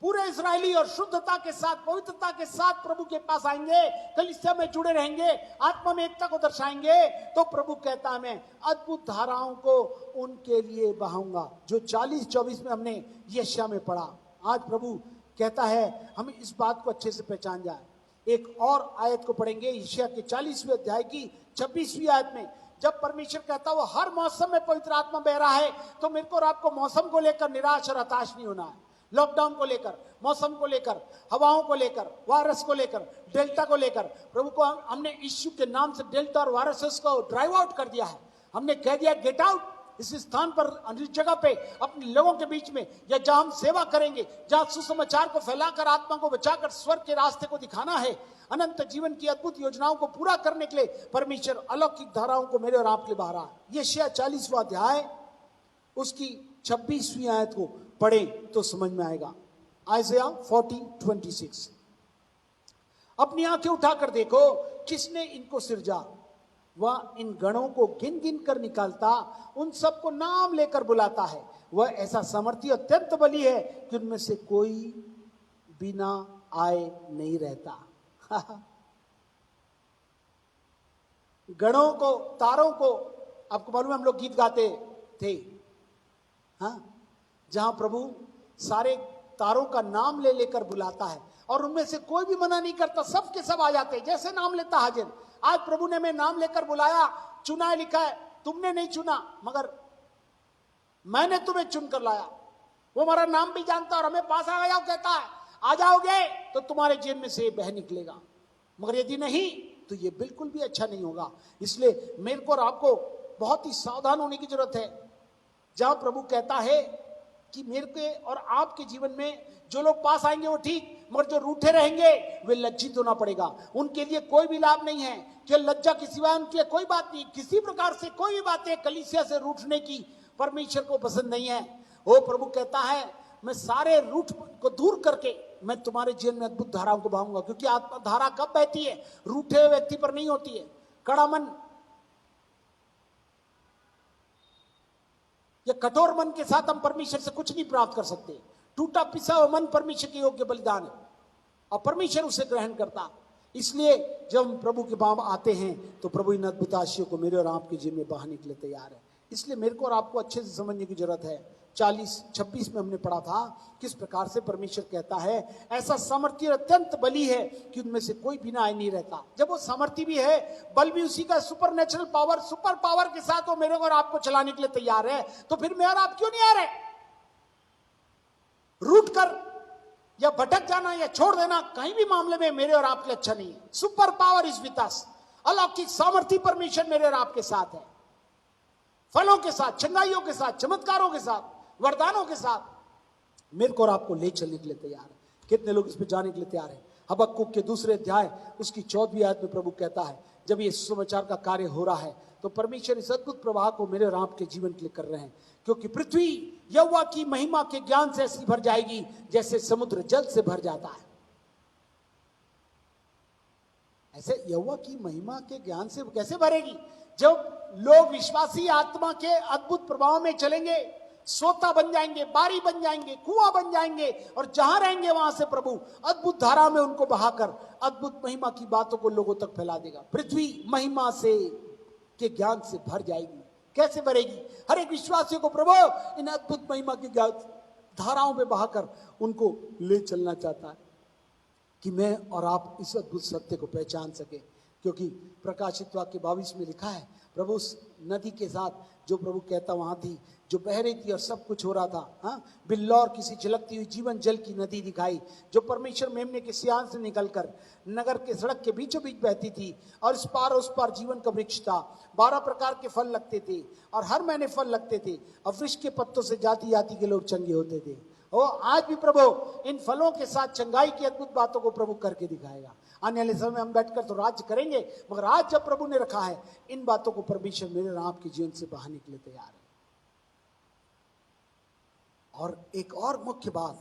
S1: पूरे इस्राएली और शुद्धता के साथ, पवित्रता के साथ प्रभु के पास आएंगे, कलीसिया में जुड़े रहेंगे, आत्मा में एकता को दर्शाएंगे, तो प्रभु कहता है मैं अद्भुत धाराओं को उनके लिए बहाऊंगा। जो 40-24 में हमने यशायाह में पढ़ा, आज प्रभु कहता है हम इस बात को अच्छे से पहचान जाए। एक और आयत को पढ़ेंगे, यशायाह के 40वें अध्याय की 26वीं आयत में। जब परमेश्वर कहता है वो हर मौसम में पवित्र आत्मा बह रहा है, तो मेरे को और आपको मौसम को लेकर निराश और हताश नहीं होना है। लॉकडाउन को लेकर, मौसम को लेकर, हवाओं को लेकर, वायरस को लेकर, डेल्टा को लेकर, प्रभु को हमने यीशु के नाम से डेल्टा और वायरसेस को ड्राइव आउट कर दिया है। हमने कह दिया गेट आउट। इस स्थान पर, इस जगह पे, अपने लोगों के बीच में, या जहां हम सेवा करेंगे, जहां सुसमाचार को फैलाकर आत्मा को बचाकर स्वर्ग के रास्ते को दिखाना है, अनंत जीवन की अद्भुत योजनाओं को पूरा करने के लिए परमेश्वर अलौकिक धाराओं को मेरे और आपके लिए बहा रहा है। यशायाह 40वां अध्याय उसकी 26वीं आयत को पढ़े तो समझ में आएगा। आइज़ाया 40:26। अपनी आंखें उठाकर देखो, किसने इनको सिरजा। वह इन गणों को गिन गिन कर निकालता, उन सबको नाम लेकर बुलाता है। वह ऐसा सामर्थी अत्यंत बली है कि उनमें से कोई बिना आए नहीं रहता। गणों को, तारों को, आपको मालूम है हम लोग गीत गाते थे, हाँ, जहां प्रभु सारे तारों का नाम ले लेकर बुलाता है और उनमें से कोई भी मना नहीं करता, सब के सब आ जाते हैं। जैसे नाम लेता हाजिर। आज प्रभु ने हमें नाम लेकर बुलाया, चुना है, लिखा है, तुमने नहीं चुना मगर मैंने तुम्हें चुनकर लाया। वो हमारा नाम भी जानता है और हमें पास आ गया, कहता है आ जाओगे तो तुम्हारे जेब में से बह निकलेगा, मगर यदि नहीं तो ये बिल्कुल भी अच्छा नहीं होगा। इसलिए मेरे को और आपको बहुत ही सावधान होने की जरूरत है। जहां प्रभु कहता है कि मेरे के और आपके जीवन में जो लोग पास आएंगे वो ठीक, मगर जो रूठे रहेंगे वे लज्जित होना पड़ेगा। उनके लिए कोई भी लाभ नहीं है कि लज्जा के सिवाय उनके लिए कोई बात नहीं। किसी प्रकार से कोई भी बातें कलीसिया से रूठने की परमेश्वर को पसंद नहीं है। वो प्रभु कहता है मैं सारे रूठ को दूर करके मैं तुम्हारे जीवन में अद्भुत धाराओं को बहाऊंगा। क्योंकि आत्मा धारा कब बहती है? रूठे हुए व्यक्ति पर नहीं होती है। कड़ा मन या कठोर मन के साथ हम परमेश्वर से कुछ नहीं प्राप्त कर सकते। टूटा पिसा हुआ मन परमेश्वर के योग्य बलिदान है और परमेश्वर उसे ग्रहण करता। इसलिए जब हम प्रभु के पास आते हैं तो प्रभु इन अद्भुत आशीषों को मेरे और आपके जीवन में बहाने के लिए तैयार है। इसलिए मेरे को और आपको अच्छे से समझने की जरूरत है। 40-26 में हमने पढ़ा था किस प्रकार से परमेश्वर कहता है ऐसा सामर्थी अत्यंत बली है कि उनमें से कोई बिना आए नहीं रहता। जब वो सामर्थी भी है, बल भी उसी का, super natural power, super power के साथ वो मेरे और आपको चलाने के लिए तैयार है, तो फिर मैं और आप क्यों नहीं आ रहे? रूठ कर या भटक जाना या छोड़ देना कहीं भी मामले में मेरे और आपके लिए अच्छा नहीं है। Super power is with us. अलौकिक सामर्थी परमेश्वर मेरे और आपके साथ है, फलों के साथ, चंगाइयों के साथ, चमत्कारों के साथ, वरदानों के साथ मेरे को और आपको ले चलने के लिए तैयार है। कितने लोग इस पे जाने के लिए तैयार हैं? हबक्कुक के 2 अध्याय उसकी 14वीं आयत में प्रभु कहता है जब ये सुसमाचार का कार्य हो रहा है तो परमेश्वर इस अद्भुत प्रवाह को मेरे और आपके जीवन के लिए कर रहे हैं। क्योंकि पृथ्वी यहोवा की महिमा के ज्ञान से ऐसी भर जाएगी जैसे समुद्र जल से भर जाता है। ऐसे यहोवा की महिमा के ज्ञान से कैसे भरेगी? जब लोग विश्वासी आत्मा के अद्भुत प्रभाव में चलेंगे, सोता बन जाएंगे, बारी बन जाएंगे, कुआं बन जाएंगे और जहां रहेंगे वहां से प्रभु अद्भुत धारा में उनको बहाकर अद्भुत महिमा की बातों को लोगों तक फैला देगा। पृथ्वी महिमा से के ज्ञान से भर जाएगी। कैसे भरेगी? हर एक विश्वासी को प्रभु इन अद्भुत महिमा की धाराओं में बहाकर उनको ले चलना चाहता है कि मैं और आप इस अद्भुत सत्य को पहचान सके। क्योंकि प्रकाशित वाक्य 22 में लिखा है प्रभु उस नदी के साथ जो प्रभु कहता वहां थी, जो बह रही थी और सब कुछ हो रहा था, हाँ, बिल्लौर किसी झलकती हुई जीवन जल की नदी दिखाई जो परमेश्वर मेमने के सियान से निकलकर नगर के सड़क के बीचों बीच बहती थी और इस पार उस पार जीवन का वृक्ष था। 12 प्रकार के फल लगते थे और हर महीने फल लगते थे और वृक्ष के पत्तों से जाति जाति के लोग चंगे होते थे। और आज भी प्रभु इन फलों के साथ चंगाई की अद्भुत बातों को प्रभु करके दिखाएगा। आने वाले समय में हम बैठकर तो राज्य करेंगे, मगर आज जब प्रभु ने रखा है इन बातों को परमेश्वर मेरे और आपके जीवन से बहाने के लिए तैयार है। और एक और मुख्य बात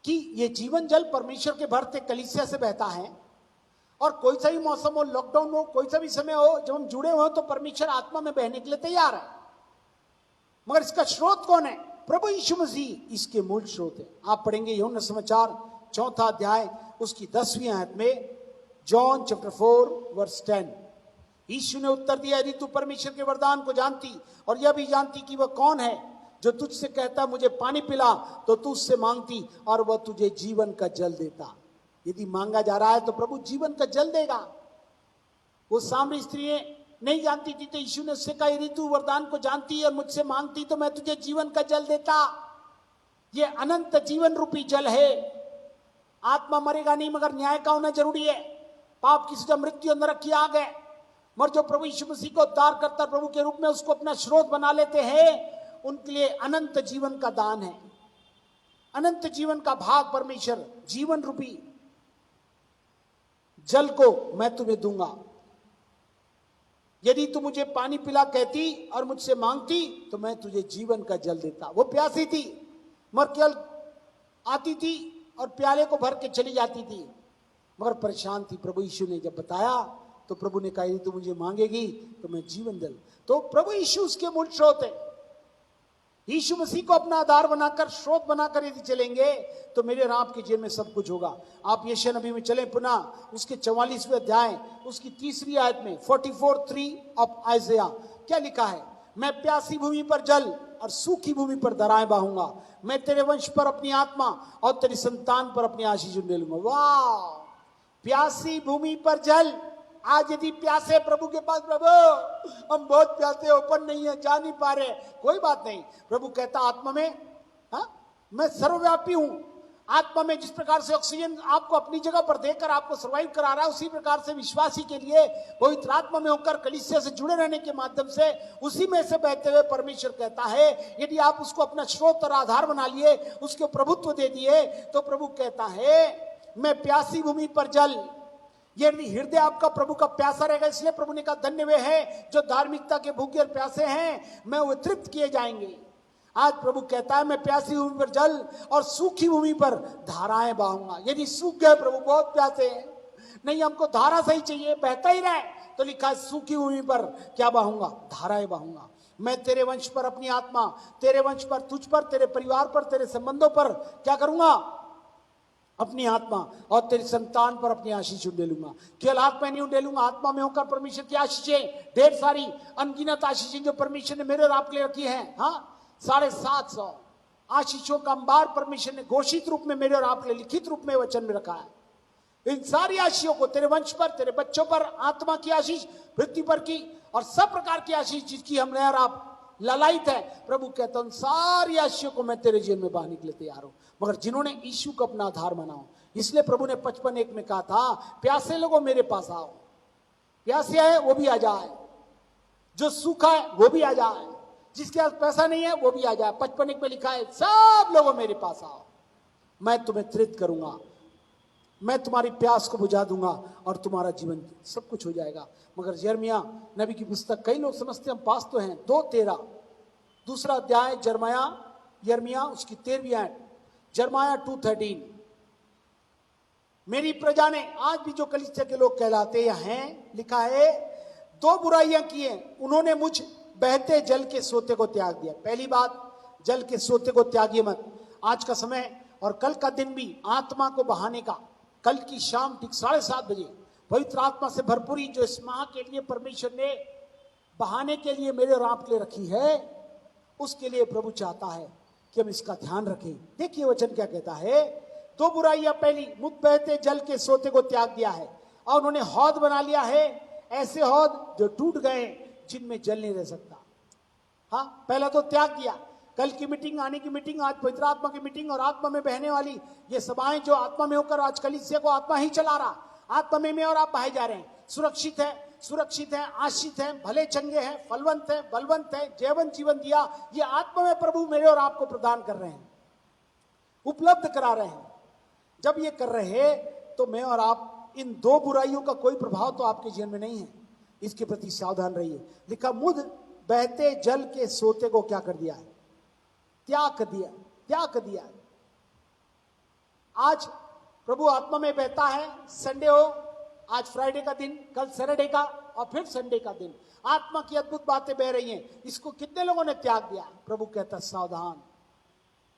S1: कि ये जीवन जल परमेश्वर के भरते कलीसिया से बहता है और कोई सा भी मौसम हो, लॉकडाउन हो, कोई सा भी समय हो, जब हम जुड़े हुए तो परमेश्वर आत्मा में बहने के लिए तैयार है। मगर इसका स्रोत कौन है? प्रभु यीशु मसीह इसके मूल स्रोत है। आप पढ़ेंगे यूहन्ना समाचार 4 अध्याय उसकी 10वीं आयत में, जॉन चैप्टर 4:10। यीशु ने उत्तर दिया, यदि तू परमेश्वर के वरदान को जानती और यह भी जानती कि वह कौन है जो तुझसे कहता मुझे पानी पिला, तो तू उससे मांगती और वह तुझे जीवन का जल देता। यदि मांगा जा रहा है तो प्रभु जीवन का जल देगा। वो सामरी स्त्री नहीं जानती थी तो यीशु ने उससे कहा, यदि तू वरदान को जानती और मुझसे मांगती तो मैं तुझे जीवन का जल देता। ये अनंत जीवन रूपी जल है। आत्मा मरेगा नहीं, मगर न्याय का होना जरूरी है। पाप की सजा मृत्यु अंदर रखी आग है, मगर जो प्रभु यीशु मसीह को उद्धार करता प्रभु के रूप में उसको अपना स्रोत बना लेते हैं, उनके लिए अनंत जीवन का दान है। अनंत जीवन का भाग परमेश्वर जीवन रूपी जल को मैं तुम्हें दूंगा। यदि तू मुझे पानी पिला कहती और मुझसे मांगती तो मैं तुझे जीवन का जल देता। वो प्यासी थी, मगर केवल आती थी और प्याले को भर के चली जाती थी, मगर परेशान थी। प्रभु यीशु ने जब बताया तो प्रभु ने कहा, यदि तू मुझे मांगेगी तो मैं जीवन जल। तो प्रभु यीशु उसके मूल स्रोत है। यीशु मसीह को अपना आधार बनाकर, स्रोत बनाकर यदि चलेंगे तो मेरे और आपके जीवन में सब कुछ होगा। आप यशायाह नबी में चलें पुनः, उसके 44वें अध्याय उसकी 3री आयत में 44:3 ऑफ आइज़ाया क्या लिखा है? मैं प्यासी भूमि पर जल और सूखी भूमि पर धाराएं बहाऊंगा। मैं तेरे वंश पर अपनी आत्मा और तेरी संतान पर अपनी आशीष उंडेलूंगा। वाह! प्यासी भूमि पर जल। आज यदि प्यासे प्रभु के पास, प्रभु हम बहुत प्यासे, ओपन नहीं है, जा नहीं पा रहे, कोई बात नहीं। प्रभु कहता आत्मा में, मैं सर्वव्यापी हूं। आत्मा में जिस प्रकार से ऑक्सीजन आपको अपनी जगह पर देकर आपको सर्वाइव करा रहा है, उसी प्रकार से विश्वासी के लिए पवित्र आत्मा में होकर कलीसिया से जुड़े रहने के माध्यम से उसी में से बहते हुए परमेश्वर कहता है, यदि आप उसको अपना स्रोत और आधार बना लिए, उसको प्रभुत्व दे दिए, तो प्रभु कहता है मैं प्यासी भूमि पर जल। यदि हृदय आपका प्रभु का प्यासा रहेगा, इसलिए प्रभु ने कहा धन्य वे हैं जो धार्मिकता के भूखे और प्यासे हैं, मैं वो तृप्त किए जाएंगे। आज प्रभु कहता है मैं प्यासी भूमि पर जल और सूखी भूमि पर धाराएं बहाऊंगा। यदि सूख गए, प्रभु बहुत प्यासे हैं, नहीं हमको धारा सही चाहिए, बहता ही रहे, तो लिखा है सूखी भूमि पर क्या बहाऊंगा? धाराएं बहाऊंगा। मैं तेरे वंश पर अपनी आत्मा, तेरे वंश पर, तुझ पर, तेरे परिवार पर, तेरे संबंधों पर क्या करूंगा? अपनी आत्मा और तेरी संतान पर अपनी आशीष उंडेलूंगा। केवल आत्मा नहीं उंडेलूंगा, आत्मा में होकर परमेश्वर की आशीषें, ढेर सारी अनगिनत आशीषें जो परमेश्वर ने मेरे और आपके लिए रखी है। 750 आशीषों का अंबार परमेश्वर ने घोषित रूप में मेरे और आपके लिए लिखित रूप में वचन में रखा है। इन सारी आशीषों को, तेरे वंश पर, तेरे बच्चों पर आत्मा की आशीष, पृथ्वी पर की और सब प्रकार की आशीष जिसकी हमने और आप ललायित है, प्रभु कहता हूं सारी आशीषों को मैं तेरे जीवन में बहाने के लिए तैयार हूं, मगर जिन्होंने यीशु को अपना आधार बनाओ। इसलिए प्रभु ने 55:1 में कहा था, प्यासे लोगों मेरे पास आओ। प्यासे है वो भी आ जाए, जो सूखा है वो भी आ जाए, जिसके पास पैसा नहीं है वो भी आ जाए। 55:1 में लिखा है, सब लोगों मेरे पास आओ, मैं तुम्हें तृप्त करूंगा, मैं तुम्हारी प्यास को बुझा दूंगा और तुम्हारा जीवन सब कुछ हो जाएगा। मगर यिर्मयाह नबी की पुस्तक, कई लोग समझते हम पास तो हैं, 2:13 दूसरा अध्याय यिर्मयाह उसकी 13वीं आयत, यिर्मयाह 2:13, मेरी प्रजा ने, आज भी जो कलीसिया के लोग कहलाते हैं, लिखा है 2 बुराइयां की हैं, उन्होंने मुझ बहते जल के सोते को त्याग दिया। पहली बात, जल के सोते को त्यागिए मत। आज का समय और कल का दिन भी आत्मा को बहाने का, कल की शाम ठीक 7:30 बजे पवित्र आत्मा से भरपूरी जो इस माह के लिए परमेश्वर ने बहाने के लिए मेरे और आपके लिए रखी है, उसके लिए प्रभु चाहता है कि हम इसका ध्यान रखें। देखिए वचन क्या कहता है, 2 बुराइयां, पहली, मुझ बहते जल के सोते को त्याग दिया है और उन्होंने हौद बना लिया है, ऐसे हौद जो टूट गए, जिनमें जल नहीं रह सकता। पहला तो त्याग दिया। कल की मीटिंग, आने की मीटिंग, आज पवित्र आत्मा की मीटिंग और आत्मा में बहने वाली ये सभाएं जो आत्मा में होकर आज कलीसिया को आत्मा ही चला रहा, आत्मा में और आप बहाए जा रहे हैं। सुरक्षित है, आशीष है, भले चंगे हैं, फलवंत है, बलवंत है, जयवंत जीवन दिया, ये आत्मा में प्रभु मेरे और आपको प्रदान कर रहे हैं, उपलब्ध करा रहे हैं। जब ये कर रहे हैं तो मैं और आप, इन 2 बुराइयों का कोई प्रभाव तो आपके जीवन में नहीं है, इसके प्रति सावधान रहिए। लिखा, मुझ बहते जल के सोते को क्या कर दिया है? त्याग दिया। आज प्रभु आत्मा में बहता है, संडे हो, आज फ्राइडे का दिन, कल सैटरडे का और फिर संडे का दिन, आत्मा की अद्भुत बातें बह रही हैं। इसको कितने लोगों ने त्याग दिया? प्रभु कहता सावधान,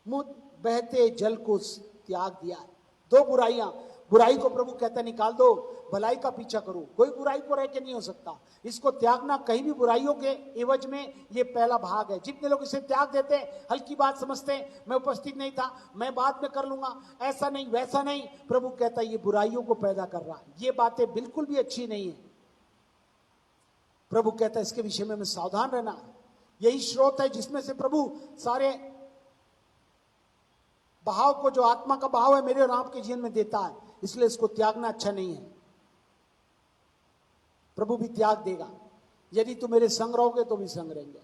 S1: मुझ बहते जल को त्याग दिया है। 2 बुराइयां, बुराई को प्रभु कहता निकाल दो, भलाई का पीछा करो, कोई बुराई को रह के नहीं हो सकता। इसको त्यागना कहीं भी बुराइयों के एवज में ये पहला भाग है। जितने लोग इसे त्याग देते हैं, हल्की बात समझते हैं, मैं उपस्थित नहीं था, मैं बाद में कर लूंगा, ऐसा नहीं वैसा नहीं, प्रभु कहता है ये बुराइयों को पैदा कर रहा है। ये बातें बिल्कुल भी अच्छी नहीं है। प्रभु कहता है इसके विषय में हमें सावधान रहना है। यही स्रोत है जिसमें से प्रभु सारे बहाव को, जो आत्मा का बहाव है, मेरे और आपके जीवन में देता है। इसलिए इसको त्यागना अच्छा नहीं है। प्रभु भी त्याग देगा। यदि तुम मेरे संग रहोगे तो भी संग रहेंगे।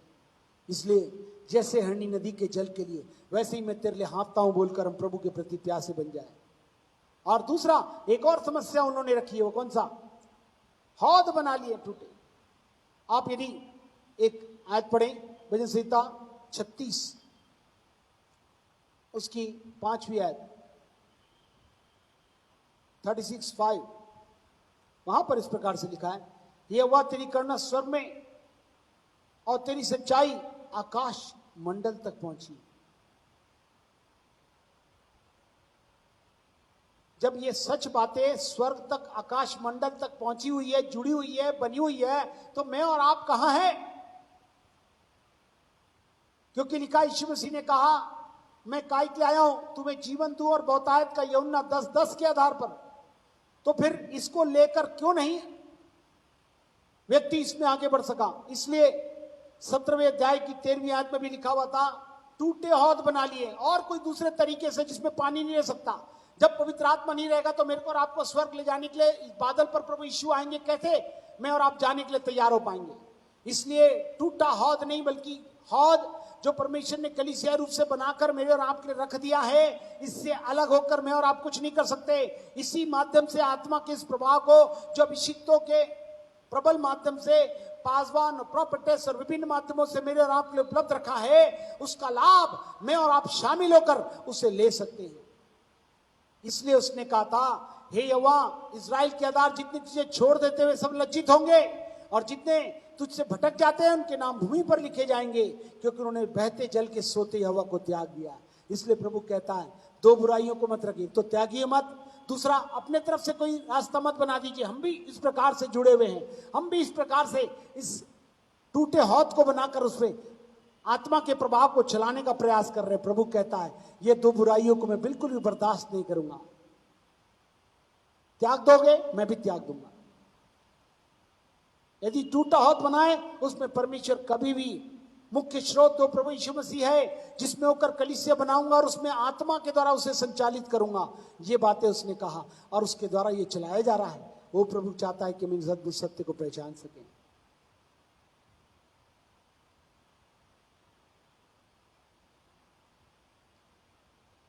S1: इसलिए जैसे हरणी नदी के जल के लिए, वैसे ही मैं तेरे लिए हाँफता हूं बोलकर हम प्रभु के प्रति प्यासे बन जाए। और दूसरा, एक और समस्या उन्होंने रखी है, वो कौन सा? हौद बना लिए टूटे। आप यदि एक आयत पढ़ें, भजन संहिता 36 उसकी 5वीं आयत 36:5, वहां पर इस प्रकार से लिखा है, यहोवा तेरी करुणा स्वर्ग में और तेरी सच्चाई आकाश मंडल तक पहुंची। जब ये सच बातें स्वर्ग तक, आकाश मंडल तक पहुंची हुई है, जुड़ी हुई है, बनी हुई है, तो मैं और आप कहां हैं? क्योंकि लिखा, यीशु मसीह ने कहा, मैं काय के आया हूं, तुम्हें जीवन दूं और बहुतायत का यूहन्ना 10:10 के आधार पर। तो फिर इसको लेकर क्यों नहीं व्यक्ति इसमें आगे बढ़ सका? इसलिए 17वें अध्याय की 13वीं आयत में भी लिखा हुआ था, टूटे हौद बना लिए। और कोई दूसरे तरीके से जिसमें पानी नहीं रह सकता। जब पवित्र आत्मा नहीं रहेगा तो मेरे को और आपको स्वर्ग ले जाने के लिए इस बादल पर प्रभु यीशु आएंगे, कैसे मैं और आप जाने के लिए तैयार हो पाएंगे? इसलिए टूटा हौद नहीं, बल्कि हौद जो परमेश्वर ने कलीसिया रूप से बनाकर मेरे और आपके लिए रख दिया है, इससे अलग होकर मैं और आप कुछ नहीं कर सकते। इसी माध्यम से आत्मा के इस प्रभाव को, जो अभिषिक्तों के प्रबल माध्यम से, पासवान, प्रॉपर्टेस और विभिन्न माध्यमों से मेरे और आपके लिए उपलब्ध रखा है, उसका लाभ मैं और आप शामिल होकर उसे ले सकते हैं। इसलिए उसने कहा था, हे यहोवा, इजराइल के आधार जितनी तुझे छोड़ देते हुए सब लज्जित होंगे, और जितने तुझसे भटक जाते हैं उनके नाम भूमि पर लिखे जाएंगे, क्योंकि उन्होंने बहते जल के सोते यहोवा को त्याग दिया। इसलिए प्रभु कहता है, दो बुराइयों को मत रखिए, तो त्यागिए मत। दूसरा, अपने तरफ से कोई रास्ता मत बना दीजिए। हम भी इस प्रकार से जुड़े हुए हैं, हम भी इस प्रकार से इस टूटे हौद को बनाकर उसमें आत्मा के प्रभाव को चलाने का प्रयास कर रहे हैं। प्रभु कहता है, ये दो बुराइयों को मैं बिल्कुल भी बर्दाश्त नहीं करूंगा। त्याग दोगे, मैं भी त्याग दूंगा। यदि टूटा हौद बनाए, उसमें परमेश्वर कभी भी, मुख्य स्रोत तो प्रभु यीशु मसीह है, जिसमें होकर कलीसिया बनाऊंगा और उसमें आत्मा के द्वारा उसे संचालित करूंगा। ये बातें उसने कहा और उसके द्वारा ये चलाया जा रहा है। वो प्रभु चाहता है कि हम इस अद्भुत सत्य को पहचान सकें।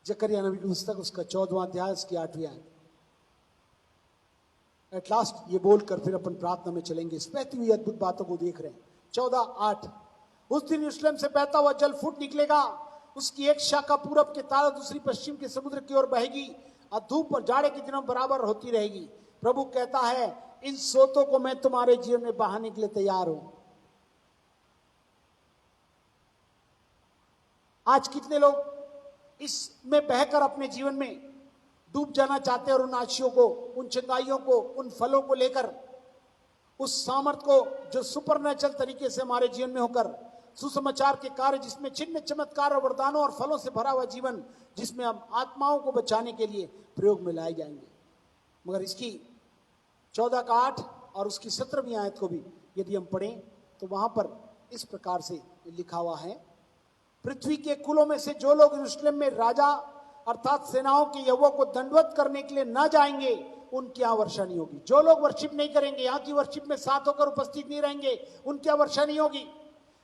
S1: जकरिया नबी की पुस्तक, उसका 14वां अध्याय, उसकी 8वीं आयत। एट लास्ट ये बोलकर फिर अपन प्रार्थना में चलेंगे। इस बहती हुई अद्भुत बातों को देख रहे हैं। 14:8, उस दिन यरूशलेम से बहता हुआ जल फूट निकलेगा, उसकी एक शाखा पूरब के तार, दूसरी पश्चिम के समुद्र की ओर बहेगी, और धूप और जाड़े के दिनों बराबर होती रहेगी। प्रभु कहता है, इन सोतों को मैं तुम्हारे जीवन में बहाने के लिए तैयार हूं। आज कितने लोग इसमें बहकर अपने जीवन में डूब जाना चाहते हैं, और उन आशियों को, उन चंगाइयों को, उन फलों को लेकर, उस सामर्थ को जो सुपरनेचुरल तरीके से हमारे जीवन में होकर, सुसमाचार के कार्य जिसमें चिन्ह, चमत्कार और वरदानों और फलों से भरा हुआ जीवन, जिसमें हम आत्माओं को बचाने के लिए प्रयोग में लाए जाएंगे। मगर इसकी 14:8 और उसकी 17वीं आयत को भी यदि हम पढ़ें तो वहां पर इस प्रकार से लिखा हुआ है, पृथ्वी के कुलों में से जो लोग यरूशलेम में राजा अर्थात सेनाओं के यहोवा को दंडवत करने के लिए न जाएंगे, उनकी यहां वर्षा नहीं होगी। जो लोग वर्शिप नहीं करेंगे, यहां की वर्शिप में साथ होकर उपस्थित नहीं रहेंगे, उनकी यहां वर्षा नहीं होगी।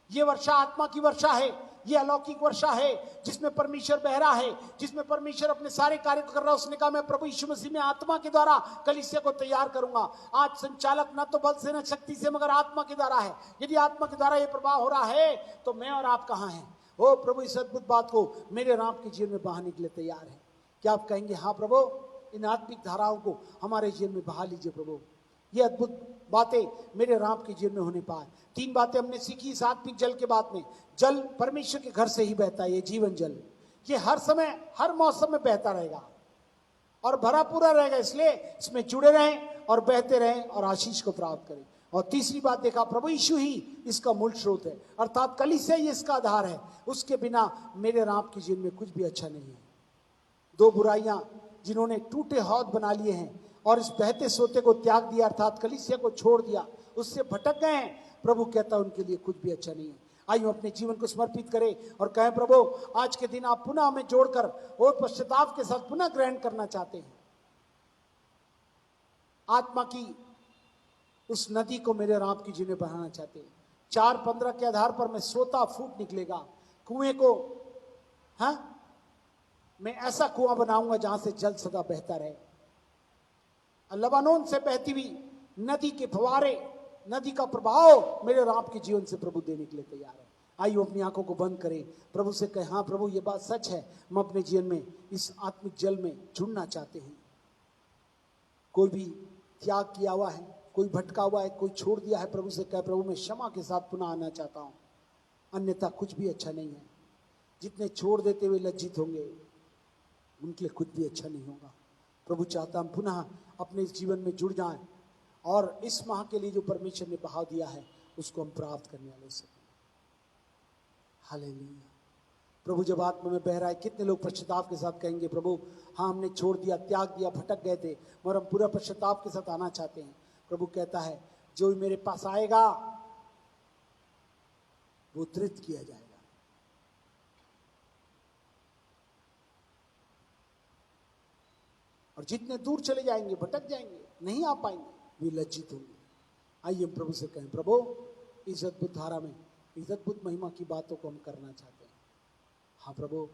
S1: ये वर्षा आत्मा की वर्षा है, ये अलौकिक वर्षा है, जिसमें परमेश्वर बह रहा है, जिसमें परमेश्वर अपने सारे कार्य कर रहा है। उसने कहा, मैं प्रभु यीशु मसीह में आत्मा के द्वारा कलीसिया को तैयार करूंगा। आज संचालक न तो बल से न शक्ति से, मगर आत्मा के द्वारा है। यदि आत्मा के द्वारा ये प्रभाव हो रहा है, तो मैं और आप कहां हैं? ओ प्रभु, इस अद्भुत बात को मेरे और आपके जीवन में बहाने के लिए तैयार है। क्या आप कहेंगे, हाँ प्रभु, इन आत्मिक धाराओं को हमारे जीवन में बहा लीजिए प्रभु। ये अद्भुत बातें मेरे और आपके जीवन में होने पाए। 3 बातें हमने सीखी इस आत्मिक जल के बाद में। जल परमेश्वर के घर से ही बहता है, ये जीवन जल। ये हर समय, हर मौसम में बहता रहेगा और भरा पूरा रहेगा। इसलिए इसमें जुड़े रहें और बहते रहें और आशीष को प्राप्त करें। और तीसरी बात देखा, प्रभु यीशु ही इसका मूल स्रोत है, अर्थात कलीसिया ही इसका आधार है। उसके बिना मेरे और आपके जीवन में कुछ भी अच्छा नहीं है। दो बुराइयां जिन्होंने टूटे हौद बना लिए हैं और इस बहते सोते को त्याग दिया, अर्थात कलीसिया को छोड़ दिया, उससे भटक गए हैं, प्रभु कहता है उनके लिए कुछ भी अच्छा नहीं है। आइए अपने जीवन को समर्पित करें और कहें, प्रभु आज के दिन आप पुनः हमें जोड़कर और पश्चाताप के साथ पुनः ग्रहण करना चाहते हैं। आत्मा की उस नदी को मेरे और आपकी जीवन में बहाना चाहते हैं। 4:15 के आधार पर मैं सोता फूट निकलेगा, कुएं को मैं ऐसा कुआं बनाऊंगा जहां से जल सदा बहता रहे। लबानोन से बहती हुई नदी के फवारे, नदी का प्रभाव मेरे और आपके जीवन से प्रभु देने के लिए तैयार है। आइए अपनी आंखों को बंद करें, प्रभु से कहें, हाँ प्रभु ये बात सच है, हम अपने जीवन में इस आत्मिक जल में जुड़ना चाहते हैं। कोई भी त्याग किया हुआ है, कोई भटका हुआ है, कोई छोड़ दिया है, प्रभु से कहे, प्रभु मैं क्षमा के साथ पुनः आना चाहता हूं, अन्यथा कुछ भी अच्छा नहीं है। जितने छोड़ देते हुए लज्जित होंगे उनके लिए कुछ भी अच्छा नहीं होगा। प्रभु चाहता हम पुनः अपने इस जीवन में जुड़ जाएं और इस माह के लिए जो परमेश्वर ने बहाव दिया है उसको हम प्राप्त करने वाले से। हालेलुया। प्रभु जब आत्मा में बह रहा है, कितने लोग पश्चाताप के साथ कहेंगे, प्रभु हाँ हमने छोड़ दिया, त्याग दिया, भटक गए थे, मगर हम पूरा पश्चाताप के साथ आना चाहते हैं। प्रभु कहता है जो मेरे पास आएगा वो तृप्त किया जाएगा। और जितने दूर चले जाएंगे, भटक जाएंगे, नहीं आ पाएंगे, वे लज्जित होंगे। आइए हम प्रभु से कहें, प्रभु इस अद्भुत धारा में, इस अद्भुत महिमा की बातों को हम करना चाहते हैं। हाँ प्रभु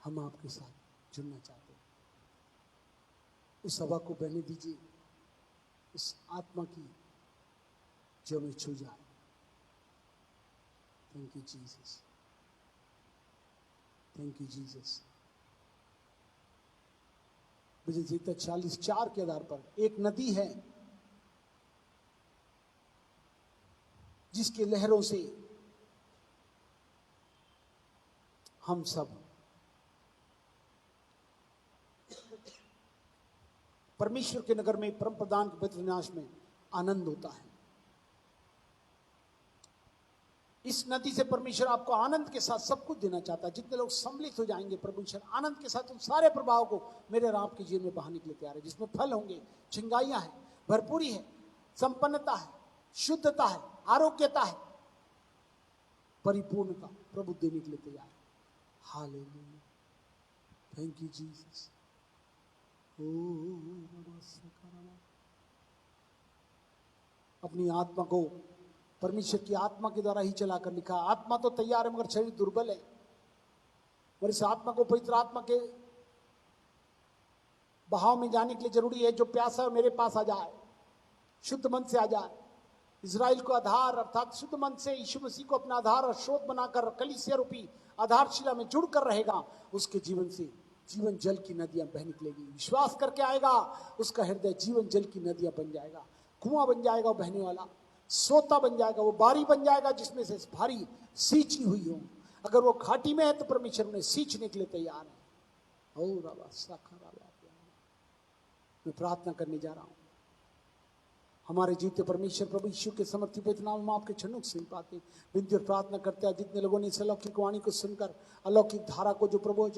S1: हम आपके साथ जुड़ना चाहते हैं। उस हवा को बहने दीजिए, उस आत्मा की जो हमें छू जाए। Thank you Jesus, thank you Jesus. विजय 40:4 के आधार पर एक नदी है जिसके लहरों से हम सब परमेश्वर के नगर में परम प्रधान के पवित्र विनाश में आनंद होता है। इस नदी से परमेश्वर आपको आनंद के साथ सब कुछ देना चाहता है। जितने लोग सम्मिलित हो जाएंगे, परमेश्वर आनंद के साथ उन सारे प्रभाव को मेरे और आपके जीवन में बहाने के लिए तैयार है, जिसमें फल होंगे, चिंगाइयां हैं, भरपूरी है, संपन्नता है, शुद्धता है, आरोग्यता है, परिपूर्णता प्रभु देने के लिए तैयार है। Hallelujah, thank you Jesus. अपनी आत्मा को परमेश्वर की आत्मा के द्वारा ही चलाकर लिखा। आत्मा तो तैयार है मगर शरीर दुर्बल है, और इस आत्मा को पवित्र आत्मा के बहाव में जाने के लिए जरूरी है। जो प्यासा है मेरे पास आ जाए, शुद्ध मन से आ जाए, इजराइल को आधार अर्थात शुद्ध मन से यीशु मसीह को अपना आधार और स्रोत बनाकर कलीसिया रूपी आधारशिला में जुड़कर रहेगा, उसके जीवन से जीवन जल की नदियां बह निकलेगी। विश्वास करके आएगा, उसका हृदय जीवन जल की नदियां बन जाएगा, कुआं बन जाएगा, वो बहने वाला सोता बन जाएगा, वो बारी बन जाएगा जिसमें से भारी सींची हुई हो। अगर वो घाटी में है तो परमेश्वर उन्हें सींचने के लिए तैयार है। मैं प्रार्थना करने जा रहा हूं। हमारे जीते परमेश्वर प्रभु यीशु के समर्थित पवित्र नाम में आपके चरणों से पाते विनती और प्रार्थना करते हैं। जितने लोगों ने इस अलौकिक वाणी को सुनकर अलौकिक धारा को जो प्रभु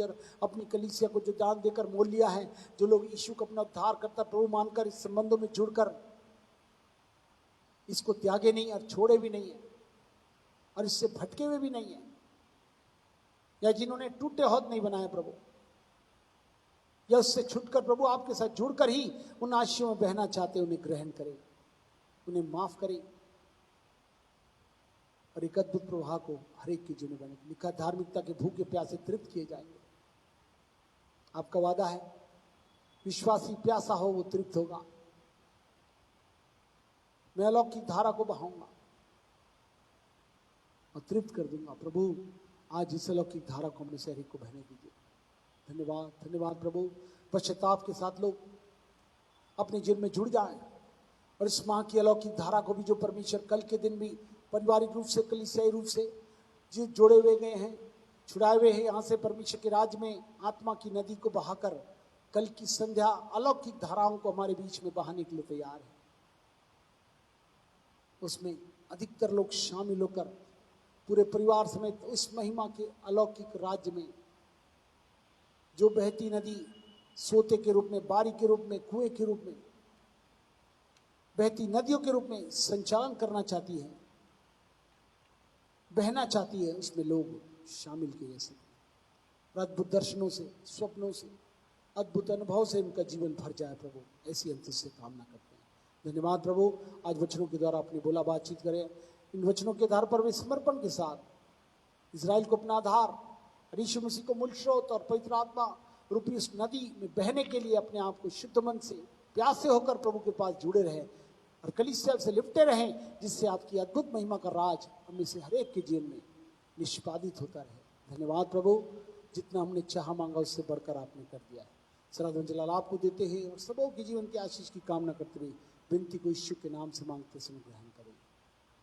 S1: अपनी कलीसिया को जो दान देकर मोल लिया है, जो लोग यीशु को अपना उद्धार करता प्रभु मानकर इस संबंधों में जुड़कर इसको त्यागे नहीं और छोड़े भी नहीं है और इससे भटके हुए भी नहीं है, या जिन्होंने टूटे हौद नहीं बनाए प्रभु, या उससे छुटकर प्रभु आपके साथ जुड़कर ही उन आशीषों में बहना चाहते, उन्हें ग्रहण करें, उन्हें माफ करें और एक अद्भुत प्रवाह को हर एक के जीवन में बने। लिखा धार्मिकता के भूखे प्यासे तृप्त किए जाएंगे। आपका वादा है विश्वासी प्यासा हो वो तृप्त होगा। मैं अलौकिक धारा को बहाऊंगा और तृप्त कर दूंगा। प्रभु आज इस अलौकिक धारा को अपने शरीर को बहने दीजिए। धन्यवाद, धन्यवाद प्रभु। पश्चाताप के साथ लोग अपने जीवन में जुड़ जाएं और इस माह की अलौकिक धारा को भी जो परमेश्वर कल के दिन भी पारिवारिक रूप से कलीसियाई रूप से जो जोड़े हुए गए हैं, छुड़ाए हुए हैं, यहाँ से परमेश्वर के राज्य में आत्मा की नदी को बहाकर कल की संध्या अलौकिक धाराओं को हमारे बीच में बहाने के लिए तैयार है। उसमें अधिकतर लोग शामिल होकर पूरे परिवार समेत उस महिमा के अलौकिक राज्य में जो बहती नदी सोते के रूप में, बारी के रूप में, कुएं के रूप में, बहती नदियों के रूप में संचालन करना चाहती है, बहना चाहती है, उसमें लोग शामिल किए जा सकते। अद्भुत दर्शनों से, स्वप्नों से, अद्भुत अनुभव से उनका जीवन भर जाए प्रभु, ऐसी अंत से कामना करते हैं। धन्यवाद प्रभु, आज वचनों के द्वारा अपनी बोला बातचीत करें। इन वचनों के आधार पर वे समर्पण के साथ इजराइल को अपना आधार, यीशु मसीह को मूल स्रोत और पवित्र आत्मा रूपी उस नदी में बहने के लिए अपने आप को शुद्ध मन से प्यासे होकर प्रभु के पास जुड़े रहे और कलीसिया से लिपटे रहें, जिससे आपकी अद्भुत महिमा का राज हमें से हर एक के जीवन में निष्पादित होता रहे। धन्यवाद प्रभु, जितना हमने चाहा मांगा उससे बढ़कर आपने कर दिया है। सराधन जलाल आपको देते हैं और सबों के जीवन की आशीष की कामना करते हुए विनती को यीशु के नाम से मांगते समय ग्रहण करें,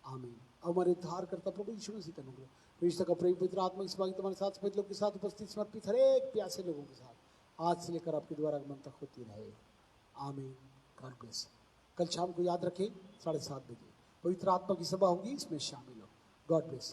S1: आमीन। हमारे उद्धार करता प्रभु यीशु मसीह का अनुग्रह, परिशुद्ध का प्रेम, पवित्र आत्मा की सेवा तुम्हारे साथ सभी लोग के साथ उपस्थित समर्पित हर एक प्यासे लोगों के साथ आज से लेकर आपके द्वारा आगमन तक होती रहे, आमीन। God bless. कल शाम को याद रखें 7:30 बजे पवित्र आत्मा की सभा होगी, इसमें शामिल हो। God bless.